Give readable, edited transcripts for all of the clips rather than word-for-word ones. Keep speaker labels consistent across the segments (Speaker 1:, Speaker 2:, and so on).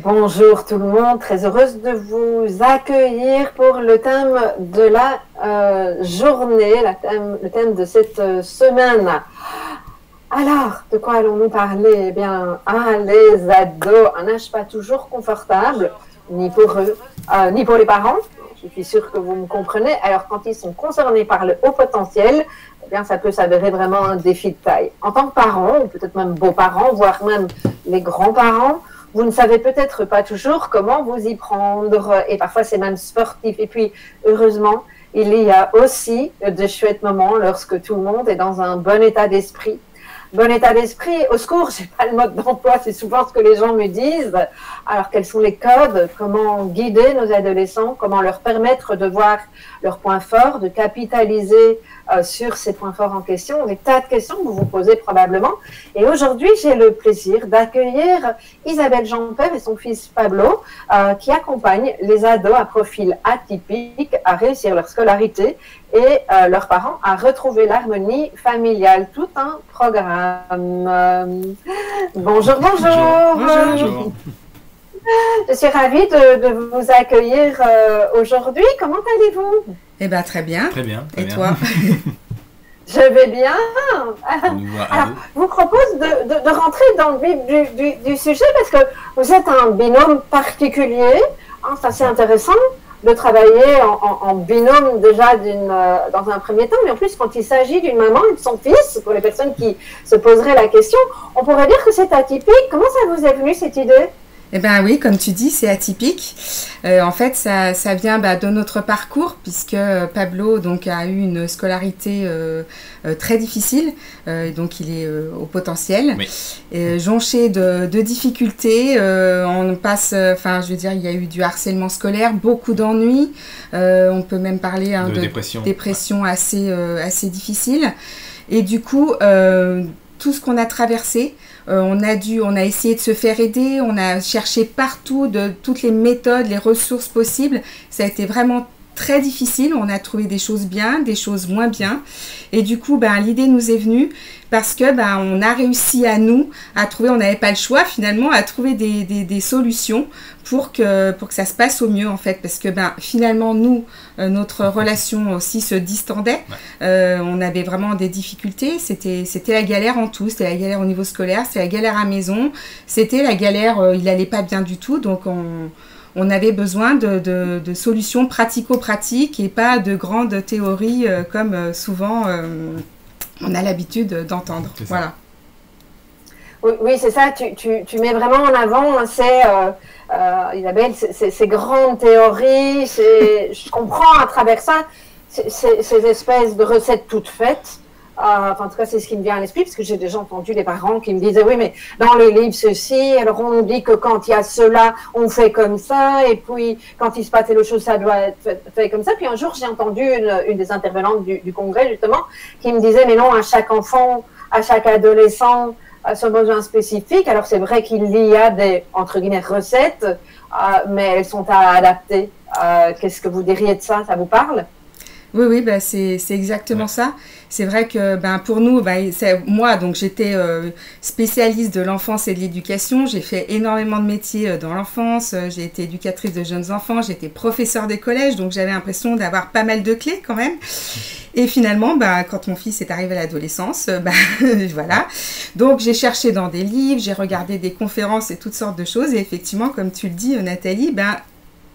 Speaker 1: Bonjour tout le monde, très heureuse de vous accueillir pour le thème de la journée, le thème de cette semaine. Alors, de quoi allons-nous parler? Eh bien, les ados, un âge pas toujours confortable, ni pour eux, ni pour les parents. Je suis sûre que vous me comprenez. Alors, quand ils sont concernés par le haut potentiel, eh bien, ça peut s'avérer vraiment un défi de taille. En tant que parents, ou peut-être même beaux-parents, voire même les grands-parents, vous ne savez peut-être pas toujours comment vous y prendre. Et parfois, c'est même sportif. Et puis, heureusement, il y a aussi de chouettes moments lorsque tout le monde est dans un bon état d'esprit. Bon état d'esprit, au secours, j'ai pas le mode d'emploi, c'est souvent ce que les gens me disent. Alors, quels sont les codes? Comment guider nos adolescents? Comment leur permettre de voir leurs points forts, de capitaliser sur ces points forts en question? Des tas de questions que vous vous posez probablement. Et aujourd'hui, j'ai le plaisir d'accueillir Isabelle Jean-Père et son fils Pablo, qui accompagnent les ados à profil atypique à réussir leur scolarité et leurs parents à retrouver l'harmonie familiale. Tout un programme. Bonjour, bonjour.
Speaker 2: Bonjour.
Speaker 1: Je suis ravie de vous accueillir aujourd'hui. Comment allez-vous?
Speaker 3: Eh bien, très bien.
Speaker 2: Très bien.
Speaker 3: Et toi?
Speaker 1: Je vais bien. Alors, je vous propose de rentrer dans le vif du sujet parce que vous êtes un binôme particulier. Hein, c'est assez intéressant de travailler en binôme déjà dans un premier temps, mais en plus quand il s'agit d'une maman et de son fils, pour les personnes qui se poseraient la question, on pourrait dire que c'est atypique. Comment ça vous est venu cette idée?
Speaker 3: Eh bien oui, comme tu dis, c'est atypique. En fait, ça vient de notre parcours, puisque Pablo donc, a eu une scolarité très difficile, donc il est au potentiel, oui. Jonché de difficultés, on passe, je veux dire, il y a eu du harcèlement scolaire, beaucoup d'ennuis, on peut même parler de dépression assez difficile, et du coup, tout ce qu'on a traversé, on a essayé de se faire aider, on a cherché partout de toutes les méthodes, les ressources possibles. Ça a été vraiment très difficile. On a trouvé des choses bien, des choses moins bien. Et du coup, l'idée nous est venue parce que on a réussi à trouver, on n'avait pas le choix finalement, à trouver des solutions pour que ça se passe au mieux en fait. Parce que finalement, nous, notre relation aussi se distendait. On avait vraiment des difficultés. C'était la galère en tout. C'était la galère au niveau scolaire, c'était la galère à la maison. C'était la galère, il n'allait pas bien du tout. Donc, on avait besoin de solutions pratico-pratiques et pas de grandes théories comme souvent on a l'habitude d'entendre. Voilà.
Speaker 1: Oui, c'est ça. Tu mets vraiment en avant Isabelle, ces grandes théories. Je comprends à travers ça ces espèces de recettes toutes faites. En tout cas, c'est ce qui me vient à l'esprit, parce que j'ai déjà entendu des parents qui me disaient « Oui, mais dans les livres, ceci, alors on nous dit que quand il y a cela, on fait comme ça, et puis quand il se passe telle chose, ça doit être fait comme ça. » Puis un jour, j'ai entendu une des intervenantes du congrès, justement, qui me disait « Mais non, à chaque enfant, à chaque adolescent, son besoin spécifique. Alors c'est vrai qu'il y a des, entre guillemets, recettes, mais elles sont à adapter. » Qu'est-ce que vous diriez de ça? Ça vous parle?
Speaker 3: Oui, c'est exactement ça. C'est vrai que pour nous, moi, donc j'étais spécialiste de l'enfance et de l'éducation. J'ai fait énormément de métiers dans l'enfance. J'ai été éducatrice de jeunes enfants. J'ai été professeure des collèges, donc j'avais l'impression d'avoir pas mal de clés quand même. Et finalement, quand mon fils est arrivé à l'adolescence, voilà. Donc j'ai cherché dans des livres, j'ai regardé des conférences et toutes sortes de choses. Et effectivement, comme tu le dis, Nathalie,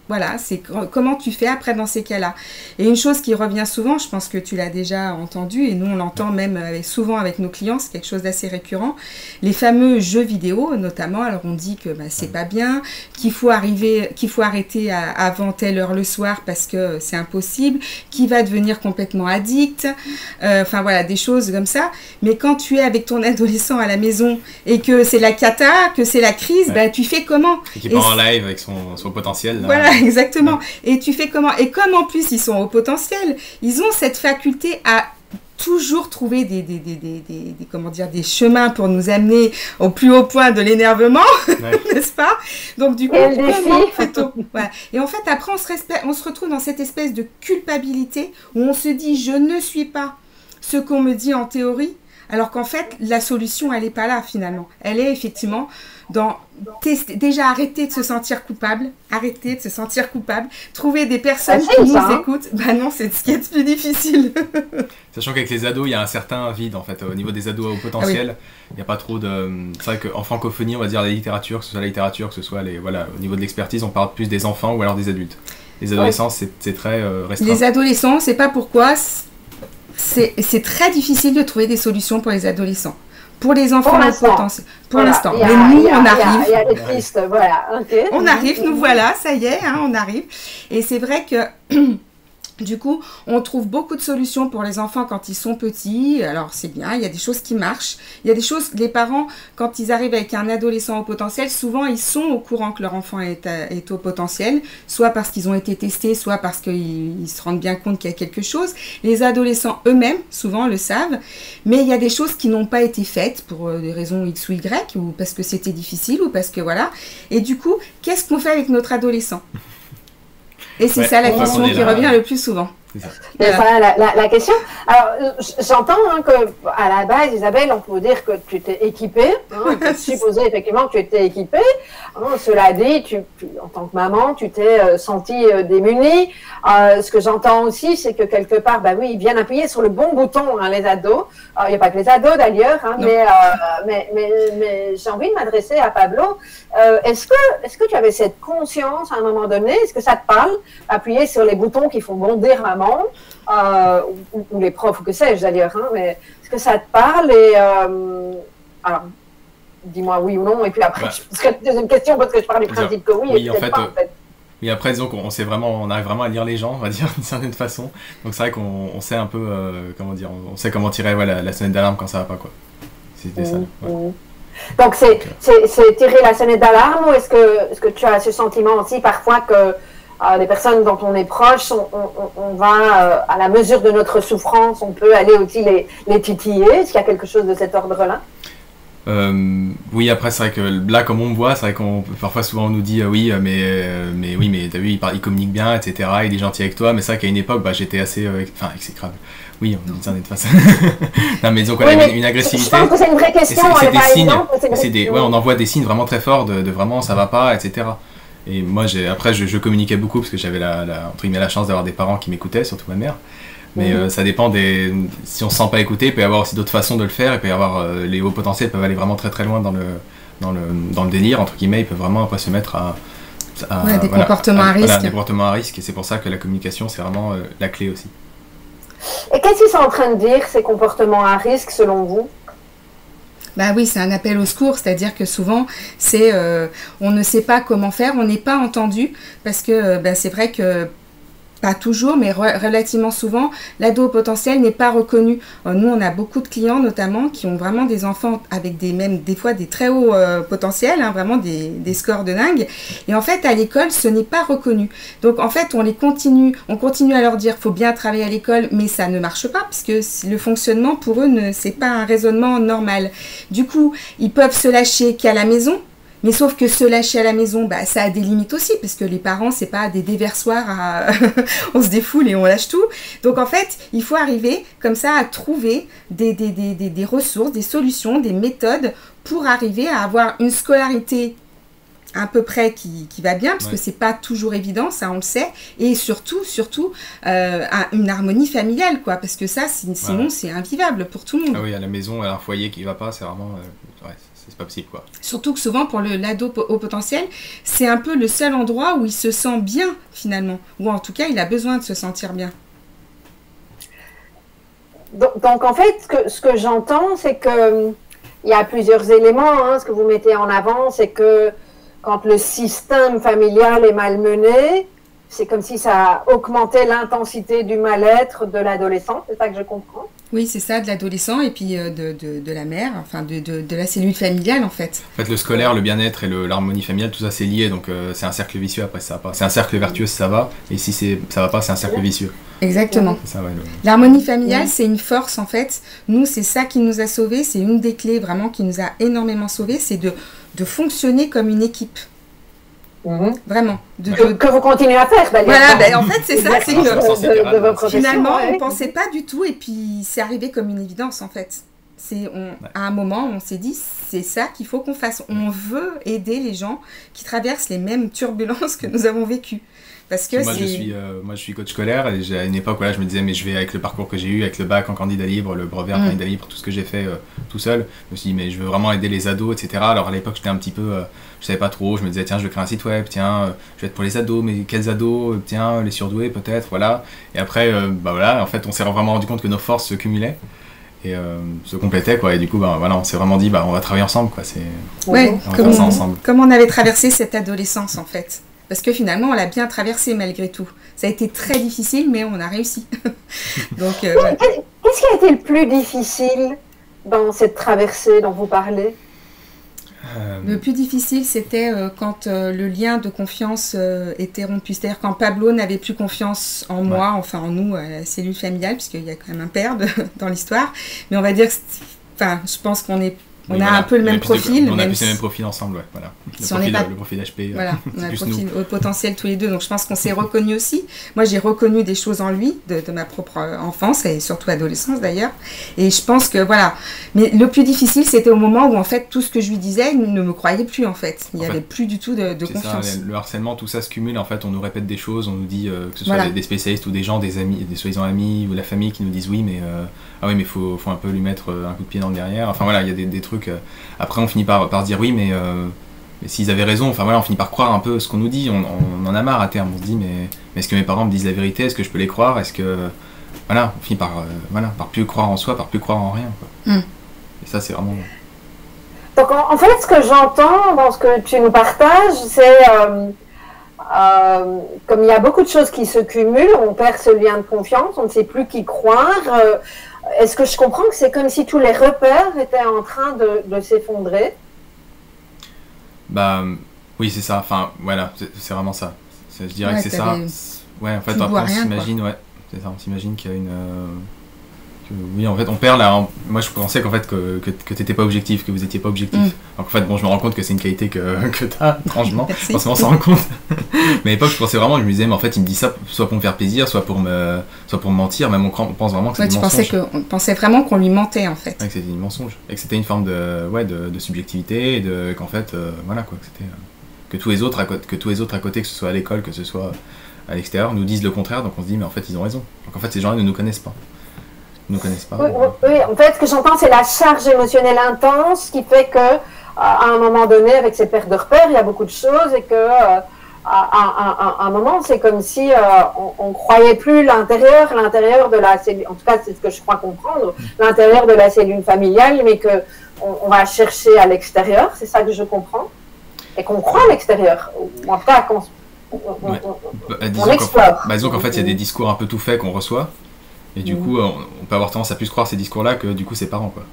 Speaker 3: voilà, c'est comment tu fais après dans ces cas-là. Et une chose qui revient souvent, je pense que tu l'as déjà entendu, et nous on l'entend même souvent avec nos clients, c'est quelque chose d'assez récurrent, les fameux jeux vidéo notamment. Alors on dit que c'est pas bien, qu'il faut arrêter avant telle heure le soir parce que c'est impossible, qu'il va devenir complètement addict, enfin voilà, des choses comme ça. Mais quand tu es avec ton adolescent à la maison et que c'est la cata, que c'est la crise, tu fais comment?
Speaker 2: Et qui part en live avec son potentiel. Là.
Speaker 3: Voilà. Exactement. Et tu fais comment? Et comme en plus ils sont au potentiel, ils ont cette faculté à toujours trouver des chemins pour nous amener au plus haut point de l'énervement, n'est-ce pas? Donc du coup, voilà. Et en fait après on se retrouve dans cette espèce de culpabilité où on se dit je ne suis pas ce qu'on me dit en théorie, Alors qu'en fait, la solution, elle n'est pas là finalement. Elle est effectivement dans tester, déjà arrêter de se sentir coupable, trouver des personnes qui nous écoutent. Bah non, c'est ce qui est le plus difficile.
Speaker 2: Sachant qu'avec les ados, il y a un certain vide en fait. Au niveau des ados au potentiel, il n'y a pas trop de... C'est vrai qu'en francophonie, on va dire la littérature, que ce soit la littérature, que ce soit les... Voilà, au niveau de l'expertise, on parle plus des enfants ou alors des adultes. Les adolescents, c'est très restreint.
Speaker 3: Les adolescents, on ne sait pas pourquoi... C'est très difficile de trouver des solutions pour les adolescents. Pour les enfants, pour l'instant. Mais nous, on arrive.
Speaker 1: Il y a des pistes, voilà. Okay.
Speaker 3: On arrive, nous voilà, ça y est, on arrive. Et c'est vrai que... Du coup, on trouve beaucoup de solutions pour les enfants quand ils sont petits. Alors, c'est bien, il y a des choses qui marchent. Il y a des choses, les parents, quand ils arrivent avec un adolescent au potentiel, souvent, ils sont au courant que leur enfant est au potentiel, soit parce qu'ils ont été testés, soit parce qu'ils se rendent bien compte qu'il y a quelque chose. Les adolescents eux-mêmes, souvent, le savent. Mais il y a des choses qui n'ont pas été faites pour des raisons X ou Y, ou parce que c'était difficile, ou parce que voilà. Et du coup, qu'est-ce qu'on fait avec notre adolescent ? Et c'est ça la question qui revient le plus souvent.
Speaker 1: C'est ça la question. Alors, j'entends qu'à la base, Isabelle, on peut dire que tu t'es équipée. Supposer effectivement que tu étais équipée. Cela dit, en tant que maman, tu t'es sentie démunie. Ce que j'entends aussi, c'est que quelque part, bah oui, ils viennent appuyer sur le bon bouton, les ados. Il n'y a pas que les ados d'ailleurs, mais j'ai envie de m'adresser à Pablo. Est-ce que tu avais cette conscience à un moment donné? Est-ce que ça te parle? Appuyer sur les boutons qui font bondir maman, ou les profs, ou que sais-je d'ailleurs, mais est-ce que ça te parle? Et alors, dis-moi oui ou non, et puis après, je poserai la deuxième question parce que je parle du principe que oui, et peut-être pas en fait.
Speaker 2: Oui, après, disons qu'on sait vraiment, on arrive vraiment à lire les gens, on va dire, d'une certaine façon. Donc c'est vrai qu'on sait un peu, comment dire, on sait comment tirer la sonnette d'alarme quand ça va pas, quoi. C'était ça. Ouais.
Speaker 1: Donc c'est tirer la sonnette d'alarme, ou est-ce que tu as ce sentiment aussi parfois que les personnes dont on est proche, on va, à la mesure de notre souffrance, on peut aller aussi les titiller? Est-ce qu'il y a quelque chose de cet ordre-là?
Speaker 2: Oui, après c'est vrai que là, comme on me voit, c'est vrai qu'on parfois souvent on nous dit oui, mais t'as vu, il communique bien, etc. Il est gentil avec toi, mais c'est vrai qu'à une époque, j'étais assez, exécrable. Oui, on dit ça de toute façon. Non, mais disons qu'on a une agressivité.
Speaker 1: Je pense que c'est une vraie question.
Speaker 2: C'est des signes. On envoie des signes vraiment très forts de vraiment ça va pas, etc. Et moi, après, je communiquais beaucoup parce que j'avais entre guillemets, la chance d'avoir des parents qui m'écoutaient, surtout ma mère. Mais ça dépend si on se sent pas écouté, il peut y avoir aussi d'autres façons de le faire. Il peut y avoir les hauts potentiels peuvent aller vraiment très très loin dans le délire, entre guillemets. Ils peuvent vraiment après se mettre à
Speaker 3: des comportements à risque.
Speaker 2: Voilà, des comportements à risque. Et c'est pour ça que la communication, c'est vraiment la clé aussi.
Speaker 1: Et qu'est-ce qu'ils sont en train de dire, ces comportements à risque, selon vous?
Speaker 3: Bah oui, c'est un appel au secours, c'est-à-dire que souvent, c'est on ne sait pas comment faire, on n'est pas entendu, parce que c'est vrai que, pas toujours, mais relativement souvent, l'ado potentiel n'est pas reconnu. Nous, on a beaucoup de clients, notamment, qui ont vraiment des enfants avec des fois des très hauts potentiels, vraiment des scores de dingue. Et en fait, à l'école, ce n'est pas reconnu. Donc, en fait, on continue à leur dire, faut bien travailler à l'école, mais ça ne marche pas, parce que le fonctionnement, pour eux, c'est pas un raisonnement normal. Du coup, ils peuvent se lâcher qu'à la maison. Mais sauf que se lâcher à la maison, ça a des limites aussi, parce que les parents, c'est pas des déversoirs on se défoule et on lâche tout. Donc en fait, il faut arriver comme ça à trouver des ressources, des solutions, des méthodes pour arriver à avoir une scolarité à peu près qui va bien, parce que c'est pas toujours évident, ça on le sait, et surtout une harmonie familiale, quoi, parce que ça, sinon c'est invivable pour tout le monde.
Speaker 2: Ah oui, à la maison, à un foyer qui va pas, c'est vraiment... c'est pas possible, quoi.
Speaker 3: Surtout que souvent, pour l'ado au potentiel, c'est un peu le seul endroit où il se sent bien, finalement. Ou en tout cas, il a besoin de se sentir bien.
Speaker 1: Donc en fait, ce que j'entends, c'est que il y a plusieurs éléments. Ce que vous mettez en avant, c'est que quand le système familial est malmené, c'est comme si ça augmentait l'intensité du mal-être de l'adolescent. C'est ça que je comprends?
Speaker 3: Oui, c'est ça, de l'adolescent et puis de la mère, enfin de la cellule familiale en fait.
Speaker 2: En fait, le scolaire, le bien-être et l'harmonie familiale, tout ça c'est lié, donc c'est un cercle vicieux après ça va pas. C'est un cercle vertueux si ça va, et si ça va pas, c'est un cercle vicieux.
Speaker 3: Exactement. L'harmonie familiale, c'est une force en fait. Nous, c'est ça qui nous a sauvés, c'est une des clés vraiment qui nous a énormément sauvés, c'est de fonctionner comme une équipe. Vraiment.
Speaker 1: Que vous continuez à faire d'ailleurs.
Speaker 3: Voilà, en fait c'est ça, c'est que finalement on ne pensait pas du tout et puis c'est arrivé comme une évidence en fait. À un moment, on s'est dit, c'est ça qu'il faut qu'on fasse. On veut aider les gens qui traversent les mêmes turbulences que nous avons vécues. Parce que
Speaker 2: moi, je suis coach scolaire et à une époque, voilà, je me disais, mais je vais avec le parcours que j'ai eu, avec le bac en candidat libre, le brevet en candidat libre, tout ce que j'ai fait tout seul. Je me suis dit, mais je veux vraiment aider les ados, etc. Alors à l'époque, j'étais un petit peu, je savais pas trop. Je me disais, tiens, je vais créer un site web, tiens, je vais être pour les ados, mais quels ados, tiens, les surdoués peut-être, voilà. Et après, voilà, en fait, on s'est vraiment rendu compte que nos forces se cumulaient et se complétaient, quoi. Et du coup, voilà, on s'est vraiment dit, on va travailler ensemble, quoi.
Speaker 3: Comme on avait traversé cette adolescence, en fait. Parce que finalement, on l'a bien traversé malgré tout. Ça a été très difficile, mais on a réussi. Donc,
Speaker 1: qu'est-ce qui a été le plus difficile dans cette traversée dont vous parlez?
Speaker 3: Le plus difficile, c'était quand le lien de confiance était rompu. C'est-à-dire quand Pablo n'avait plus confiance en moi, enfin en nous, la cellule familiale, puisqu'il y a quand même un père dans l'histoire. Mais on va dire que, je pense qu'on est... On a un peu le même profil.
Speaker 2: On a plus le même profil ensemble, ouais, voilà. Le profil HP.
Speaker 3: Voilà, on a le profil au potentiel tous les deux, donc je pense qu'on s'est reconnus aussi. Moi, j'ai reconnu des choses en lui, de ma propre enfance, et surtout adolescence d'ailleurs. Et je pense que, voilà. Mais le plus difficile, c'était au moment où, en fait, tout ce que je lui disais, il ne me croyait plus, en fait. Il n'y avait plus du tout de confiance.
Speaker 2: Ça, le harcèlement, tout ça se cumule, en fait, on nous répète des choses, on nous dit, que ce soit des spécialistes ou des gens, des amis, des soi-disant amis, ou la famille qui nous disent oui, mais faut un peu lui mettre un coup de pied dans le derrière. Enfin, voilà, il y a des trucs... Après, on finit par dire oui, mais s'ils avaient raison, enfin voilà, on finit par croire un peu ce qu'on nous dit, on en a marre à terme, on se dit, mais est-ce que mes parents me disent la vérité, est-ce que je peux les croire, est-ce que... Voilà, on finit par plus croire en soi, par plus croire en rien, quoi. Et ça, c'est vraiment...
Speaker 1: Donc, en fait, ce que j'entends dans ce que tu nous partages, c'est... comme il y a beaucoup de choses qui se cumulent, on perd ce lien de confiance, on ne sait plus qui croire... Est-ce que je comprends que c'est comme si tous les repères étaient en train de s'effondrer?
Speaker 2: Oui, c'est ça. Enfin, voilà, c'est vraiment ça. Je dirais que c'est ça. Ouais, en fait, après, on s'imagine, c'est ça. On s'imagine qu'il y a une... Oui, en fait, on perd là. Moi, je pensais qu'en fait que t'étais pas objectif, que vous étiez pas objectif. Donc, en fait, je me rends compte que c'est une qualité que t'as, étrangement. Forcément, on s'en rend compte. Mais à l'époque, je pensais vraiment, je me disais, mais en fait, il me dit ça soit pour me faire plaisir, soit pour me mentir. Même on pense vraiment que c'est du mensonge.
Speaker 3: On pensait vraiment qu'on lui mentait, en fait.
Speaker 2: Ouais, que c'était du mensonge. Et que c'était une forme de subjectivité, et qu'en fait, voilà quoi, que c'était que tous les autres à côté, que ce soit à l'école, que ce soit à l'extérieur, nous disent le contraire. Donc on se dit, mais en fait, ils ont raison. Donc en fait, ces gens-là ne nous connaissent pas. Ils ne connaissent pas.
Speaker 1: Oui, en fait, ce que j'entends, c'est la charge émotionnelle intense qui fait que, à un moment donné, avec ces pertes de repères, il y a beaucoup de choses et que, à un moment, c'est comme si on croyait plus l'intérieur de la cellule. En tout cas, c'est ce que je crois comprendre, l'intérieur de la cellule familiale, mais que on va chercher à l'extérieur. C'est ça que je comprends, et qu'on croit à l'extérieur. Ou en tout cas, on explore.
Speaker 2: Disons qu'en fait, il y a des discours un peu tout faits qu'on reçoit. Et du coup, on peut avoir tendance à plus croire ces discours-là que du coup ses parents, quoi.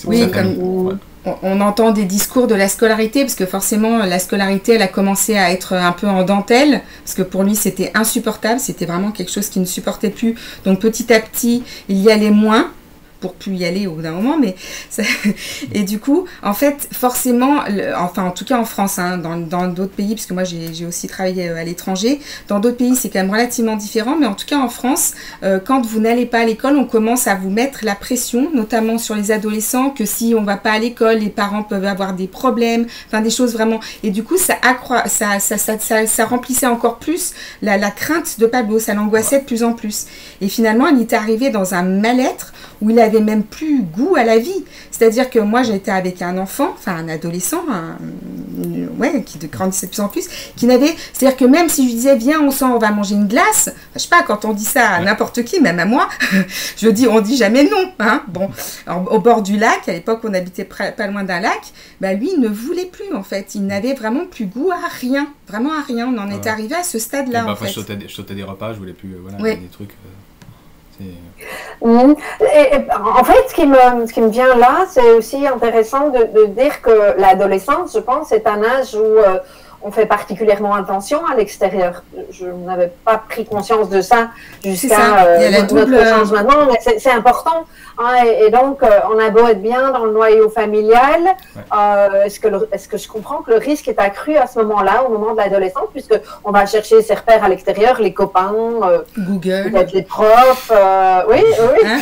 Speaker 3: Oui, comme on entend des discours de la scolarité, parce que forcément la scolarité, elle a commencé à être un peu en dentelle, parce que pour lui c'était insupportable, c'était vraiment quelque chose qu'il ne supportait plus. Donc petit à petit, il y allait moins, pour plus y aller au bout d'un moment, mais ça... et du coup, en fait, forcément, enfin en tout cas en France, hein, dans d'autres pays, puisque moi j'ai aussi travaillé à l'étranger, dans d'autres pays c'est quand même relativement différent, mais en tout cas en France, quand vous n'allez pas à l'école, on commence à vous mettre la pression, notamment sur les adolescents, que si on va pas à l'école, les parents peuvent avoir des problèmes, enfin des choses vraiment, et du coup ça remplissait encore plus la crainte de Pablo, ça l'angoissait de plus en plus, et finalement il était arrivé dans un mal-être où il avait même plus goût à la vie. C'est-à-dire que moi, j'étais avec un enfant, enfin un adolescent, qui grandissait de plus en plus, qui n'avait... C'est-à-dire que même si je lui disais, viens, on va manger une glace, je sais pas, quand on dit ça à n'importe qui, même à moi, on dit jamais non. Hein. Bon, alors, au bord du lac, à l'époque, on habitait pas loin d'un lac, lui, il ne voulait plus, en fait. Il n'avait vraiment plus goût à rien. Vraiment à rien. On en est arrivé à ce stade-là, en fait.
Speaker 2: Je sautais des repas, je voulais plus... des trucs...
Speaker 1: Et en fait, ce qui me vient là, c'est aussi intéressant de dire que l'adolescence, je pense, c'est un âge où on fait particulièrement attention à l'extérieur. Je n'avais pas pris conscience de ça jusqu'à notre échange maintenant, mais c'est important. Hein, et donc, on a beau être bien dans le noyau familial, est-ce que je comprends que le risque est accru à ce moment-là, au moment de l'adolescence, puisqu'on va chercher ses repères à l'extérieur, les copains,
Speaker 3: Google,
Speaker 1: peut-être les profs, oui.
Speaker 3: Hein,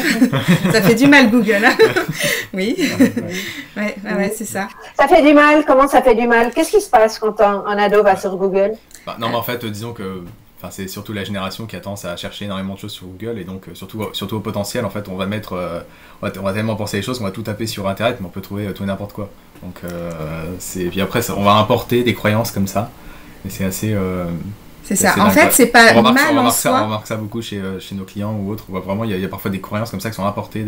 Speaker 3: ça fait du mal, Google. Hein. Oui, ouais, c'est ça.
Speaker 1: Ça fait du mal. Comment ça fait du mal? Qu'est-ce qui se passe quand un ado va sur Google?
Speaker 2: Non, mais en fait, disons que c'est surtout la génération qui a tendance à chercher énormément de choses sur Google, et donc surtout au potentiel, en fait, on va tellement penser les choses qu'on va tout taper sur Internet, mais on peut trouver tout et n'importe quoi. Donc, puis après, on va importer des croyances comme ça, et c'est assez...
Speaker 3: c'est ça. En fait, c'est pas mal en soi.
Speaker 2: On remarque ça beaucoup chez nos clients ou autres. On voit vraiment, il y a parfois des croyances comme ça qui sont importées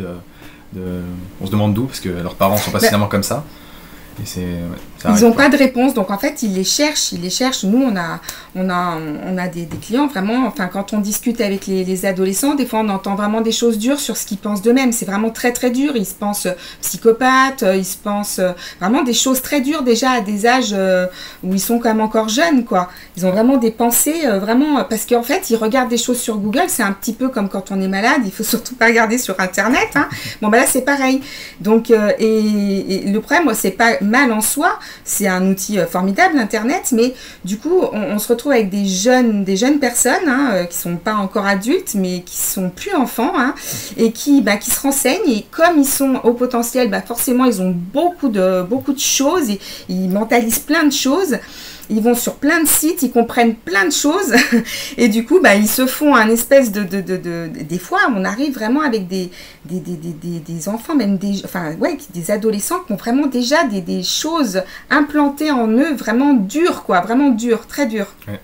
Speaker 2: on se demande d'où, parce que leurs parents sont pas suffisamment comme ça.
Speaker 3: Ils n'ont pas de réponse, donc en fait ils les cherchent. Nous on a des clients vraiment, enfin quand on discute avec les adolescents, des fois on entend vraiment des choses dures sur ce qu'ils pensent d'eux-mêmes. C'est vraiment très très dur. Ils se pensent psychopathes, ils se pensent vraiment des choses très dures déjà à des âges où ils sont quand même encore jeunes, quoi. Ils ont vraiment des pensées vraiment, parce qu'en fait ils regardent des choses sur Google. C'est un petit peu comme quand on est malade, il faut surtout pas regarder sur Internet, hein. Bon là c'est pareil. Donc et le problème, moi, c'est pas mal en soi, c'est un outil formidable, Internet, mais du coup on se retrouve avec des jeunes personnes, hein, qui sont pas encore adultes mais qui sont plus enfants, hein, et qui se renseignent, et comme ils sont au potentiel, forcément ils ont beaucoup de choses, et ils mentalisent plein de choses. Ils vont sur plein de sites, ils comprennent plein de choses, et du coup, ils se font un espèce des fois, on arrive vraiment avec des enfants, même des adolescents qui ont vraiment déjà des choses implantées en eux, vraiment dures, quoi, vraiment dures, très dures.
Speaker 2: Ouais.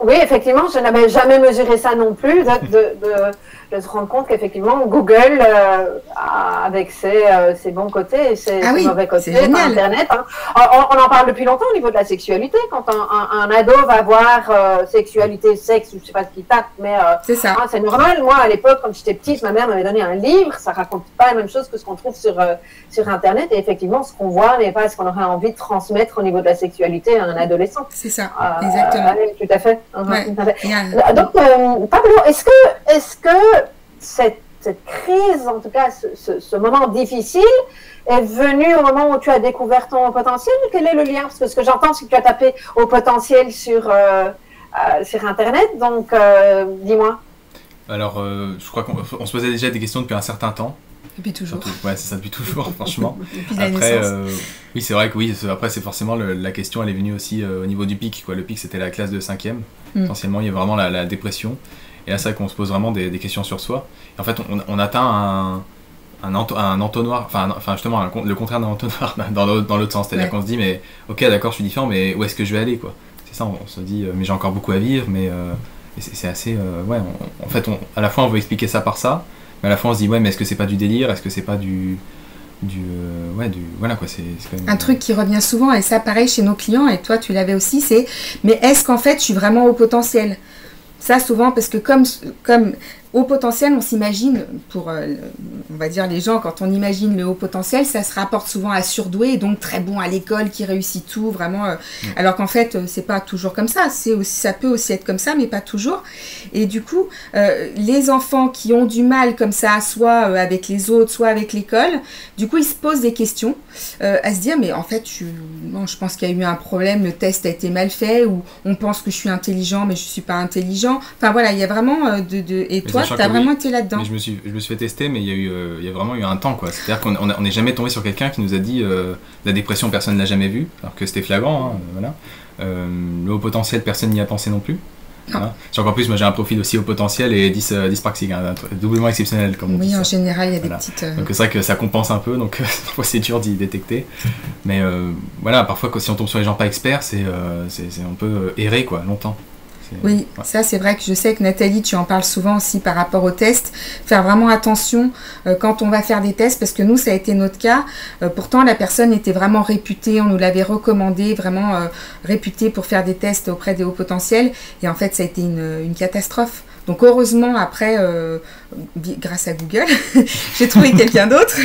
Speaker 1: Oui, effectivement, je n'avais jamais mesuré ça non plus, de se rendre compte qu'effectivement, Google, avec ses bons côtés et ses mauvais côtés, Internet, hein, on en parle depuis longtemps au niveau de la sexualité. Quand un ado va voir sexualité, sexe, je ne sais pas ce qu'il tape, mais c'est normal. Moi, à l'époque, quand j'étais petite, ma mère m'avait donné un livre, ça raconte pas la même chose que ce qu'on trouve sur Internet, et effectivement, ce qu'on voit n'est pas ce qu'on aurait envie de transmettre au niveau de la sexualité à un adolescent.
Speaker 3: C'est ça, exactement.
Speaker 1: Tout à fait.
Speaker 3: Ouais.
Speaker 1: Donc, Pablo, est-ce que cette crise, en tout cas ce moment difficile, est venu au moment où tu as découvert ton potentiel? Quel est le lien? Parce que ce que j'entends, c'est que tu as tapé au potentiel sur Internet, donc dis-moi.
Speaker 2: Alors, je crois qu'on se posait déjà des questions depuis un certain temps.
Speaker 3: Depuis toujours.
Speaker 2: Ouais, c'est ça, depuis toujours, franchement.
Speaker 3: Depuis la
Speaker 2: après,
Speaker 3: naissance.
Speaker 2: oui, c'est vrai que oui, après, c'est forcément la question, elle est venue aussi au niveau du pic, quoi. Le pic, c'était la classe de 5e. Essentiellement, il y a vraiment la dépression. Et là, c'est vrai qu'on se pose vraiment des questions sur soi. Et en fait, on atteint un entonnoir, enfin justement, le contraire d'un entonnoir dans l'autre sens. C'est-à-dire qu'on se dit, mais ok, d'accord, je suis différent, mais où est-ce que je vais aller, quoi? C'est ça, on se dit, mais j'ai encore beaucoup à vivre, mais et c'est assez. En fait, à la fois, on veut expliquer ça par ça. Mais à la fois on se dit ouais, mais est-ce que c'est pas du délire, est-ce que c'est pas voilà quoi, c'est quand même...
Speaker 3: Un truc qui revient souvent, et ça pareil chez nos clients, et toi tu l'avais aussi, c'est mais est-ce qu'en fait je suis vraiment au potentiel? Ça souvent, parce que comme au potentiel, on s'imagine, pour on va dire les gens, quand on imagine le haut potentiel, ça se rapporte souvent à surdoué, et donc très bon à l'école, qui réussit tout, vraiment. Alors qu'en fait, c'est pas toujours comme ça. Ça peut aussi être comme ça, mais pas toujours. Et du coup, les enfants qui ont du mal comme ça, soit avec les autres, soit avec l'école, du coup, ils se posent des questions à se dire, mais en fait, je pense qu'il y a eu un problème, le test a été mal fait, ou on pense que je suis intelligent, mais je suis pas intelligent. Enfin voilà, il y a vraiment et toi, tu as vraiment été là-dedans.
Speaker 2: Mais je me suis fait tester, mais il y a vraiment eu un temps, quoi. C'est-à-dire qu'on n'est jamais tombé sur quelqu'un qui nous a dit la dépression, personne ne l'a jamais vue, alors que c'était flagrant, hein, voilà. Le haut potentiel, personne n'y a pensé non plus. Voilà. Encore plus, moi j'ai un profil aussi haut potentiel et dyspraxique, hein, doublement exceptionnel, comme on dit.
Speaker 3: Oui, en
Speaker 2: ça.
Speaker 3: général, il y a
Speaker 2: voilà.
Speaker 3: des petites.
Speaker 2: Donc c'est vrai que ça compense un peu, donc parfois c'est dur d'y détecter. Mais voilà, parfois si on tombe sur les gens pas experts, on peut errer, quoi, longtemps.
Speaker 3: Oui, ouais. Ça c'est vrai que je sais que Nathalie, tu en parles souvent aussi par rapport aux tests. Faire vraiment attention quand on va faire des tests, parce que nous, ça a été notre cas. Pourtant, la personne était vraiment réputée, on nous l'avait recommandé, vraiment réputée pour faire des tests auprès des hauts potentiels. Et en fait, ça a été une catastrophe. Donc heureusement, après, grâce à Google, j'ai trouvé quelqu'un d'autre.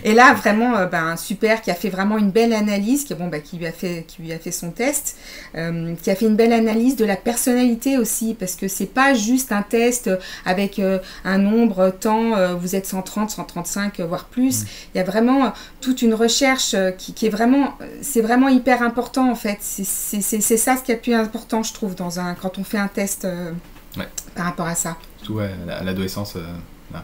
Speaker 3: Et là, vraiment, super, qui a fait vraiment une belle analyse, qui lui a fait son test, qui a fait une belle analyse de la personnalité aussi, parce que c'est pas juste un test avec un nombre, tant, vous êtes 130, 135, voire plus. Il y a vraiment toute une recherche qui est vraiment, c'est vraiment hyper important en fait. C'est ça ce qui est le plus important, je trouve, quand on fait un test par rapport à ça.
Speaker 2: Surtout à l'adolescence,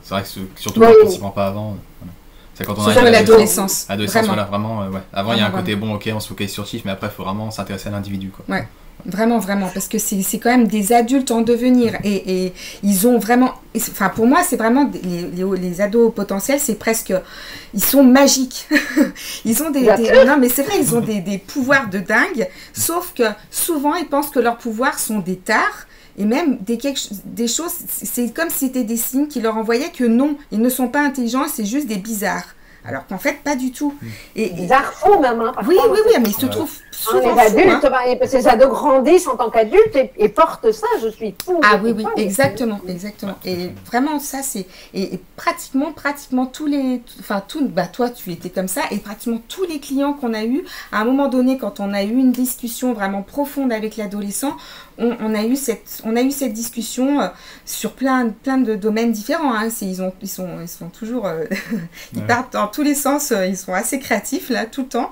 Speaker 2: c'est vrai que surtout quand on ne s'y prend pas avant. Voilà. C'est quand on arrive à
Speaker 3: l'adolescence.
Speaker 2: Vraiment. Avant, il y a un côté ok, on se focalise sur le chiffre, mais après, il faut vraiment s'intéresser à l'individu, quoi.
Speaker 3: Ouais. Vraiment, parce que c'est quand même des adultes en devenir et ils ont vraiment, enfin pour moi c'est vraiment les ados potentiels, c'est presque, ils sont magiques. Ils ont non mais c'est vrai, ils ont des pouvoirs de dingue, sauf que souvent ils pensent que leurs pouvoirs sont des tares. Et même des choses, c'est comme si c'était des signes qui leur envoyaient que non, ils ne sont pas intelligents, c'est juste des bizarres. Alors qu'en fait, pas du tout.
Speaker 1: Bizarre fou même. Hein,
Speaker 3: oui, mais ils se trouvent souvent
Speaker 1: les adultes, ces ados grandissent en tant qu'adultes et portent ça, je suis fou.
Speaker 3: Ah oui, exactement. Et vraiment, ça, c'est... Et pratiquement tous les... Enfin, toi, tu étais comme ça, et pratiquement tous les clients qu'on a eus, à un moment donné, quand on a eu une discussion vraiment profonde avec l'adolescent, on a eu cette discussion sur plein de domaines différents. Hein. Ils sont toujours... ils partent dans tous les sens, ils sont assez créatifs, là, tout le temps.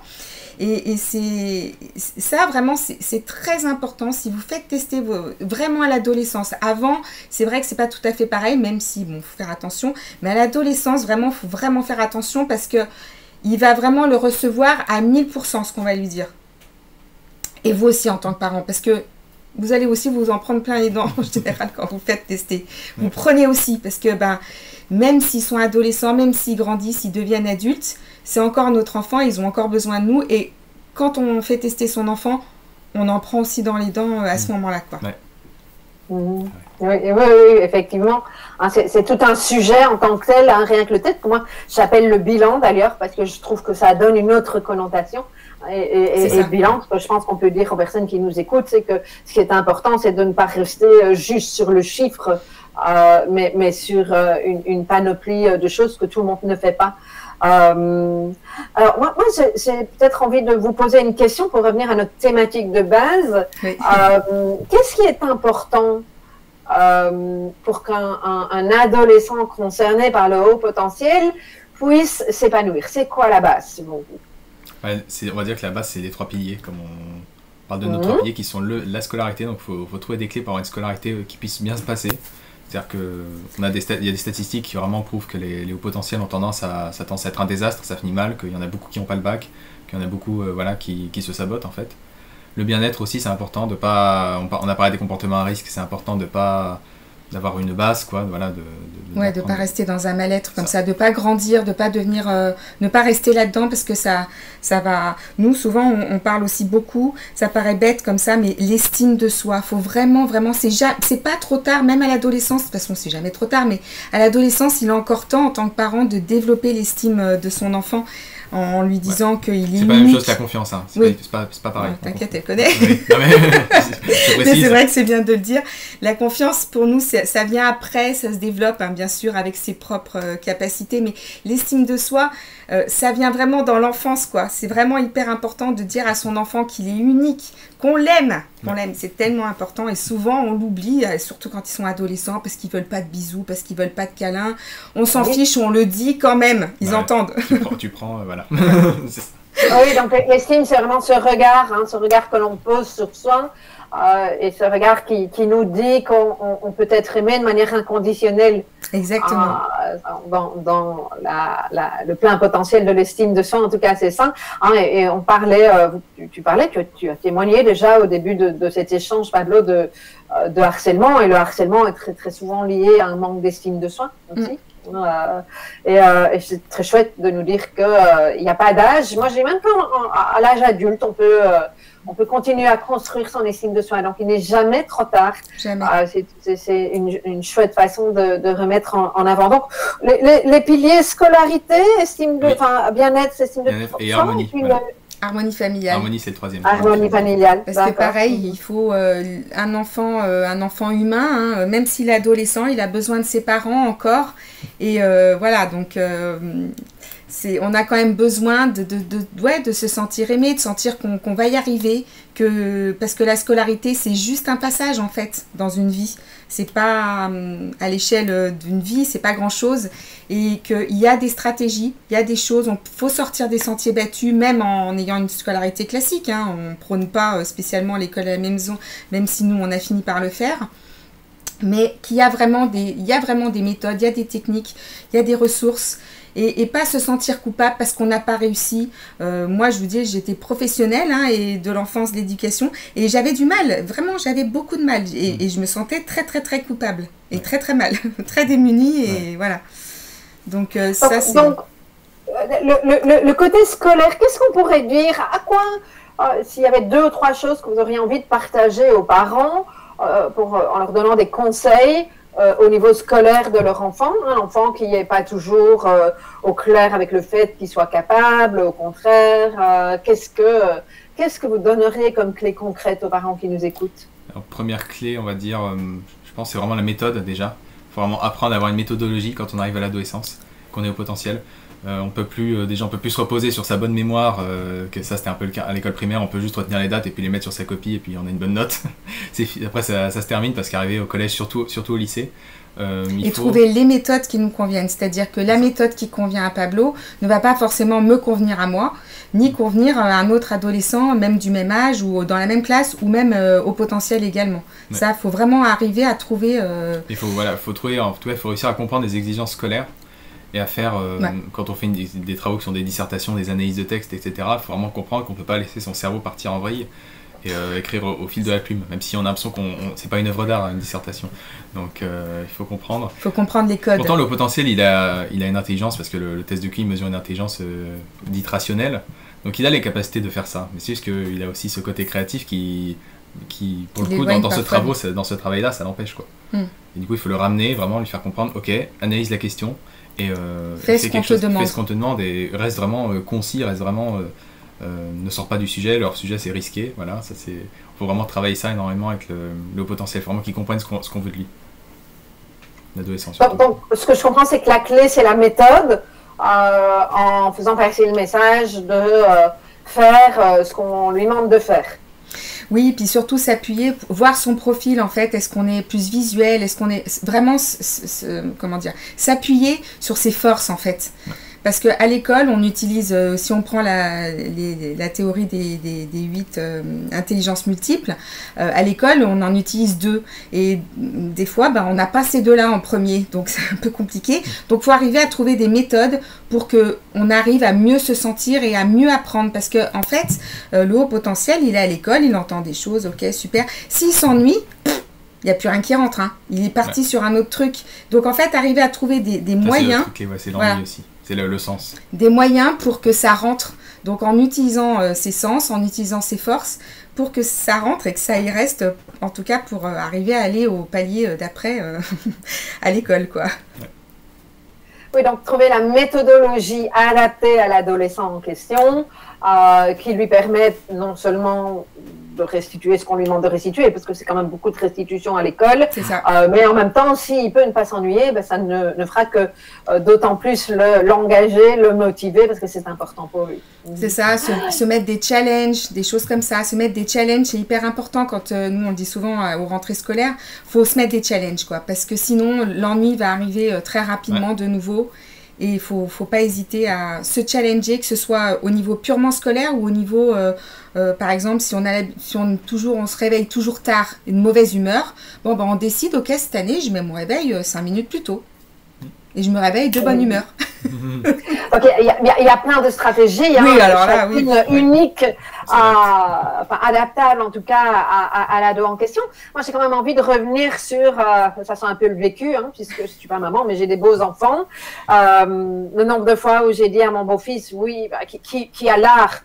Speaker 3: Et ça, vraiment, c'est très important. Si vous faites tester vraiment à l'adolescence, avant, c'est vrai que c'est pas tout à fait pareil, même si, bon, faut faire attention. Mais à l'adolescence, vraiment, faut vraiment faire attention parce que il va vraiment le recevoir à 1000%, ce qu'on va lui dire. Et vous aussi, en tant que parent, parce que vous allez aussi vous en prendre plein les dents, en général, quand vous faites tester. Vous prenez aussi, parce que, même s'ils sont adolescents, même s'ils grandissent, ils deviennent adultes, c'est encore notre enfant, ils ont encore besoin de nous. Et quand on fait tester son enfant, on en prend aussi dans les dents à ce moment-là, quoi.
Speaker 2: Ouais.
Speaker 1: Oui, effectivement. C'est tout un sujet en tant que tel, hein, rien que le test. Moi, j'appelle le bilan d'ailleurs, parce que je trouve que ça donne une autre connotation. Et le bilan, ce que je pense qu'on peut dire aux personnes qui nous écoutent, c'est que ce qui est important, c'est de ne pas rester juste sur le chiffre, mais sur une panoplie de choses que tout le monde ne fait pas. Alors, moi j'ai peut-être envie de vous poser une question pour revenir à notre thématique de base. Oui. Qu'est-ce qui est important pour qu'un adolescent concerné par le haut potentiel puisse s'épanouir? C'est quoi la base, selon vous?
Speaker 2: On va dire que la base, c'est les 3 piliers, comme on parle de nos 3 piliers qui sont la scolarité. Donc, il faut trouver des clés pour avoir une scolarité qui puisse bien se passer. C'est-à-dire qu'il y a des statistiques qui vraiment prouvent que les hauts potentiels ont tendance à être un désastre, ça finit mal, qu'il y en a beaucoup qui n'ont pas le bac, qu'il y en a beaucoup qui se sabotent en fait. Le bien-être aussi, c'est important de pas... On a parlé des comportements à risque, c'est important de pas... d'avoir une base, quoi, voilà,
Speaker 3: de pas rester dans un mal-être comme ça, de pas grandir, de pas devenir, ne pas rester là-dedans parce que ça va. Nous souvent on parle aussi beaucoup, ça paraît bête comme ça, mais l'estime de soi, faut vraiment, c'est pas trop tard, même à l'adolescence, de toute façon c'est jamais trop tard, mais à l'adolescence il est encore temps en tant que parent de développer l'estime de son enfant. En lui disant qu'il est.
Speaker 2: C'est pas la même chose que la confiance, hein. C'est pas pareil.
Speaker 3: Ouais, t'inquiète, elle connaît.
Speaker 2: Oui. Non, mais
Speaker 3: c'est vrai que c'est bien de le dire. La confiance, pour nous, ça vient après, ça se développe, hein, bien sûr, avec ses propres capacités. Mais l'estime de soi, ça vient vraiment dans l'enfance, quoi. C'est vraiment hyper important de dire à son enfant qu'il est unique, qu'on l'aime. C'est tellement important. Et souvent, on l'oublie, surtout quand ils sont adolescents, parce qu'ils veulent pas de bisous, parce qu'ils veulent pas de câlins. On s'en fiche, on le dit quand même. Ils entendent.
Speaker 2: Tu prends, voilà.
Speaker 1: Oui, donc l'estime, c'est vraiment ce regard que l'on pose sur soi, et ce regard qui nous dit qu'on peut être aimé de manière inconditionnelle.
Speaker 3: Exactement.
Speaker 1: Dans le plein potentiel de l'estime de soi, en tout cas, c'est ça. Et on parlait, tu parlais que tu as témoigné déjà au début de cet échange, Pablo, de harcèlement, et le harcèlement est très, très souvent lié à un manque d'estime de soi aussi. Et c'est très chouette de nous dire qu'il n'y a pas d'âge. Moi, j'ai même qu'à l'âge adulte, on peut continuer à construire son estime de soi. Donc, il n'est jamais trop tard.
Speaker 3: Jamais.
Speaker 1: C'est une chouette façon de remettre en avant. Donc, les piliers scolarité, bien-être, estime de soi,
Speaker 2: et harmonie.
Speaker 3: Harmonie familiale.
Speaker 2: Harmonie, c'est le troisième.
Speaker 1: Harmonie familiale.
Speaker 3: Parce que pareil, il faut un enfant humain, hein, même s'il est adolescent, il a besoin de ses parents encore. Et voilà, donc on a quand même besoin de se sentir aimé, de sentir qu'on va y arriver, parce que la scolarité, c'est juste un passage en fait dans une vie. C'est pas à l'échelle d'une vie, c'est pas grand-chose. Et qu'il y a des stratégies, il y a des choses, il faut sortir des sentiers battus, même en ayant une scolarité classique. Hein. On ne prône pas spécialement l'école à la maison, même si nous, on a fini par le faire. Mais qu'il y a vraiment des méthodes, il y a des techniques, il y a des ressources. Et pas se sentir coupable parce qu'on n'a pas réussi. Moi, je vous dis, j'étais professionnelle hein, et de l'enfance, de l'éducation, et j'avais du mal, vraiment, j'avais beaucoup de mal. Et je me sentais très, très, très coupable, et très, très mal, très démunie, et voilà. Donc, ça, c'est... Donc,
Speaker 1: le côté scolaire, qu'est-ce qu'on pourrait dire? À quoi, s'il y avait 2 ou 3 choses que vous auriez envie de partager aux parents, en leur donnant des conseils, au niveau scolaire de leur enfant, un enfant qui n'est pas toujours au clair avec le fait qu'il soit capable, au contraire, qu'est-ce que vous donneriez comme clé concrète aux parents qui nous écoutent?
Speaker 2: Alors, première clé, on va dire, je pense c'est vraiment la méthode déjà. Il faut vraiment apprendre à avoir une méthodologie quand on arrive à l'adolescence, qu'on est au potentiel. On peut plus se reposer sur sa bonne mémoire, que ça c'était un peu le cas à l'école primaire, on peut juste retenir les dates et puis les mettre sur sa copie et puis on a une bonne note. Après ça se termine parce qu'arriver au collège, surtout au lycée,
Speaker 3: il faut trouver les méthodes qui nous conviennent, c'est-à-dire que la méthode qui convient à Pablo ne va pas forcément me convenir à moi, ni convenir à un autre adolescent, même du même âge ou dans la même classe, ou même au potentiel également. Ouais. Ça, il faut vraiment arriver à trouver...
Speaker 2: Il faut réussir à comprendre les exigences scolaires et à faire, quand on fait des travaux qui sont des dissertations, des analyses de texte, etc., il faut vraiment comprendre qu'on ne peut pas laisser son cerveau partir en vrille et écrire au fil de la plume, même si on a l'impression c'est pas une œuvre d'art, une dissertation. Donc il faut comprendre.
Speaker 3: Il faut comprendre les codes.
Speaker 2: Pourtant, le potentiel, il a une intelligence, parce que le test de QI mesure une intelligence dite rationnelle, donc il a les capacités de faire ça. Mais c'est juste qu'il a aussi ce côté créatif qui pour le coup, dans ce travail-là, ça l'empêche, quoi. Et du coup, il faut le ramener, vraiment lui faire comprendre, ok, analyse la question, et
Speaker 3: fais ce
Speaker 2: qu'on te demande et reste vraiment concis, ne sort pas du sujet, leur sujet c'est risqué, voilà, il faut vraiment travailler ça énormément avec le potentiel, vraiment qu'ils comprennent ce qu'on veut de lui, l'adolescent.
Speaker 1: Donc, ce que je comprends, c'est que la clé c'est la méthode, en faisant passer le message de faire ce qu'on lui demande de faire.
Speaker 3: Oui, puis surtout s'appuyer, voir son profil en fait, est-ce qu'on est plus visuel, est-ce qu'on est vraiment, s'appuyer sur ses forces en fait. Parce qu'à l'école, on utilise, si on prend la théorie des 8 intelligences multiples, à l'école, on en utilise 2. Et des fois, on n'a pas ces 2-là en premier, donc c'est un peu compliqué. Donc il faut arriver à trouver des méthodes pour qu'on arrive à mieux se sentir et à mieux apprendre. Parce que en fait, le haut potentiel, il est à l'école, il entend des choses, ok, super. S'il s'ennuie, il n'y a plus rien qui rentre. Hein. Il est parti sur un autre truc. Donc en fait, arriver à trouver des moyens.
Speaker 2: C'est l'ennui aussi. C'est le sens.
Speaker 3: Des moyens pour que ça rentre. Donc en utilisant ses sens, en utilisant ses forces, pour que ça rentre et que ça y reste, en tout cas pour arriver à aller au palier d'après à l'école, quoi. Ouais.
Speaker 1: Oui, donc trouver la méthodologie adaptée à l'adolescent en question, qui lui permette non seulement de restituer ce qu'on lui demande de restituer, parce que c'est quand même beaucoup de restitution à l'école, mais en même temps, s'il peut ne pas s'ennuyer, ça ne fera que d'autant plus l'engager, le motiver, parce que c'est important pour lui.
Speaker 3: C'est ça, se mettre des challenges, des choses comme ça, se mettre des challenges, c'est hyper important quand nous on le dit souvent aux rentrées scolaires, il faut se mettre des challenges, quoi, parce que sinon l'ennui va arriver très rapidement de nouveau. Et il ne faut pas hésiter à se challenger, que ce soit au niveau purement scolaire ou au niveau, par exemple, si on se réveille toujours tard, une mauvaise humeur, on décide, ok, cette année, je mets mon réveil 5 minutes plus tôt. Et je me réveille de bonne humeur.
Speaker 1: Ok, il y a plein de stratégies,
Speaker 3: oui, alors là,
Speaker 1: unique, adaptable en tout cas à l'ado en question. Moi, j'ai quand même envie de revenir sur, ça sent un peu le vécu, hein, puisque je ne suis pas maman, mais j'ai des beaux enfants. Le nombre de fois où j'ai dit à mon beau-fils, oui, qui a l'art,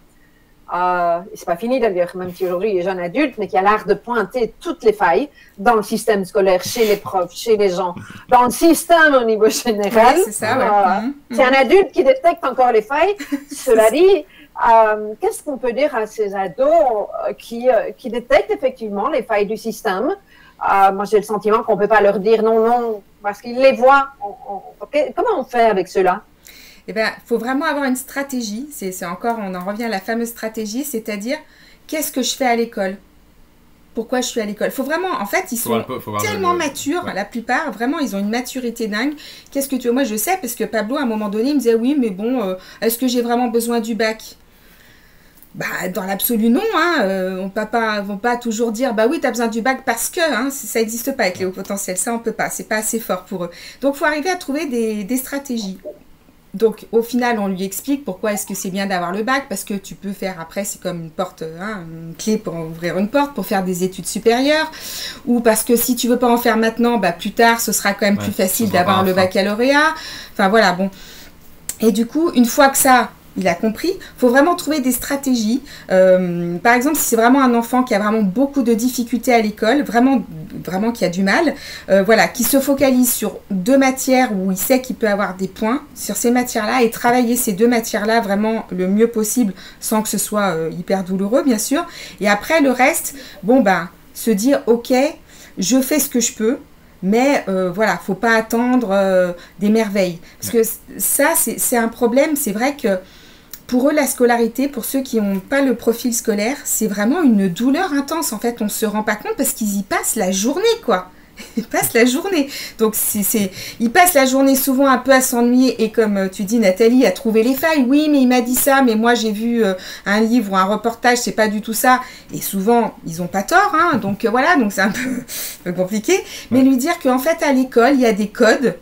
Speaker 1: c'est pas fini d'ailleurs, même si aujourd'hui il est jeune adulte, mais qui a l'art de pointer toutes les failles dans le système scolaire, chez les profs, chez les gens, dans le système au niveau général.
Speaker 3: Ouais, c'est ça, ouais.
Speaker 1: C'est un adulte qui détecte encore les failles. Cela dit, Qu'est-ce qu'on peut dire à ces ados qui détectent effectivement les failles du système? Moi, j'ai le sentiment qu'on ne peut pas leur dire non, non, parce qu'ils les voient. Comment on fait avec cela?
Speaker 3: Eh bien, il faut vraiment avoir une stratégie. C'est encore, on en revient à la fameuse stratégie, c'est-à-dire, qu'est-ce que je fais à l'école? Pourquoi je suis à l'école? Il faut vraiment, en fait, ils sont tellement matures, la plupart, vraiment, ils ont une maturité dingue. Qu'est-ce que tu veux? Moi, je sais, parce que Pablo, à un moment donné, il me disait, oui, mais bon, est-ce que j'ai vraiment besoin du bac? Bah, dans l'absolu, non. On ne vont pas toujours dire, bah oui, tu as besoin du bac parce que, ça n'existe pas avec les hauts potentiels. Ça, on ne peut pas. C'est pas assez fort pour eux. Donc, il faut arriver à trouver des stratégies. Donc, au final, on lui explique pourquoi est-ce que c'est bien d'avoir le bac, parce que tu peux faire après, c'est comme une porte, une clé pour ouvrir une porte, pour faire des études supérieures, ou parce que si tu veux pas en faire maintenant, bah plus tard, ce sera quand même plus facile d'avoir le baccalauréat. Enfin, voilà, bon. Et du coup, une fois que ça, il a compris, il faut vraiment trouver des stratégies. Par exemple, si c'est vraiment un enfant qui a vraiment beaucoup de difficultés à l'école, vraiment qui a du mal, voilà, qui se focalise sur 2 matières où il sait qu'il peut avoir des points sur ces matières-là et travailler ces 2 matières-là vraiment le mieux possible sans que ce soit hyper douloureux, bien sûr. Et après, le reste, bon, ben, se dire, ok, je fais ce que je peux. Mais voilà, faut pas attendre des merveilles. Parce que ça, c'est un problème. C'est vrai que pour eux, la scolarité, pour ceux qui n'ont pas le profil scolaire, c'est vraiment une douleur intense. En fait, on ne se rend pas compte parce qu'ils y passent la journée, quoi. Ils passent la journée. Donc, ils passent la journée souvent un peu à s'ennuyer. Et comme tu dis, Nathalie, à trouver les failles. Oui, mais il m'a dit ça, mais moi, j'ai vu un livre ou un reportage, c'est pas du tout ça. Et souvent, ils n'ont pas tort. Donc, voilà, donc c'est un peu compliqué. Mais lui dire qu'en fait, à l'école, il y a des codes.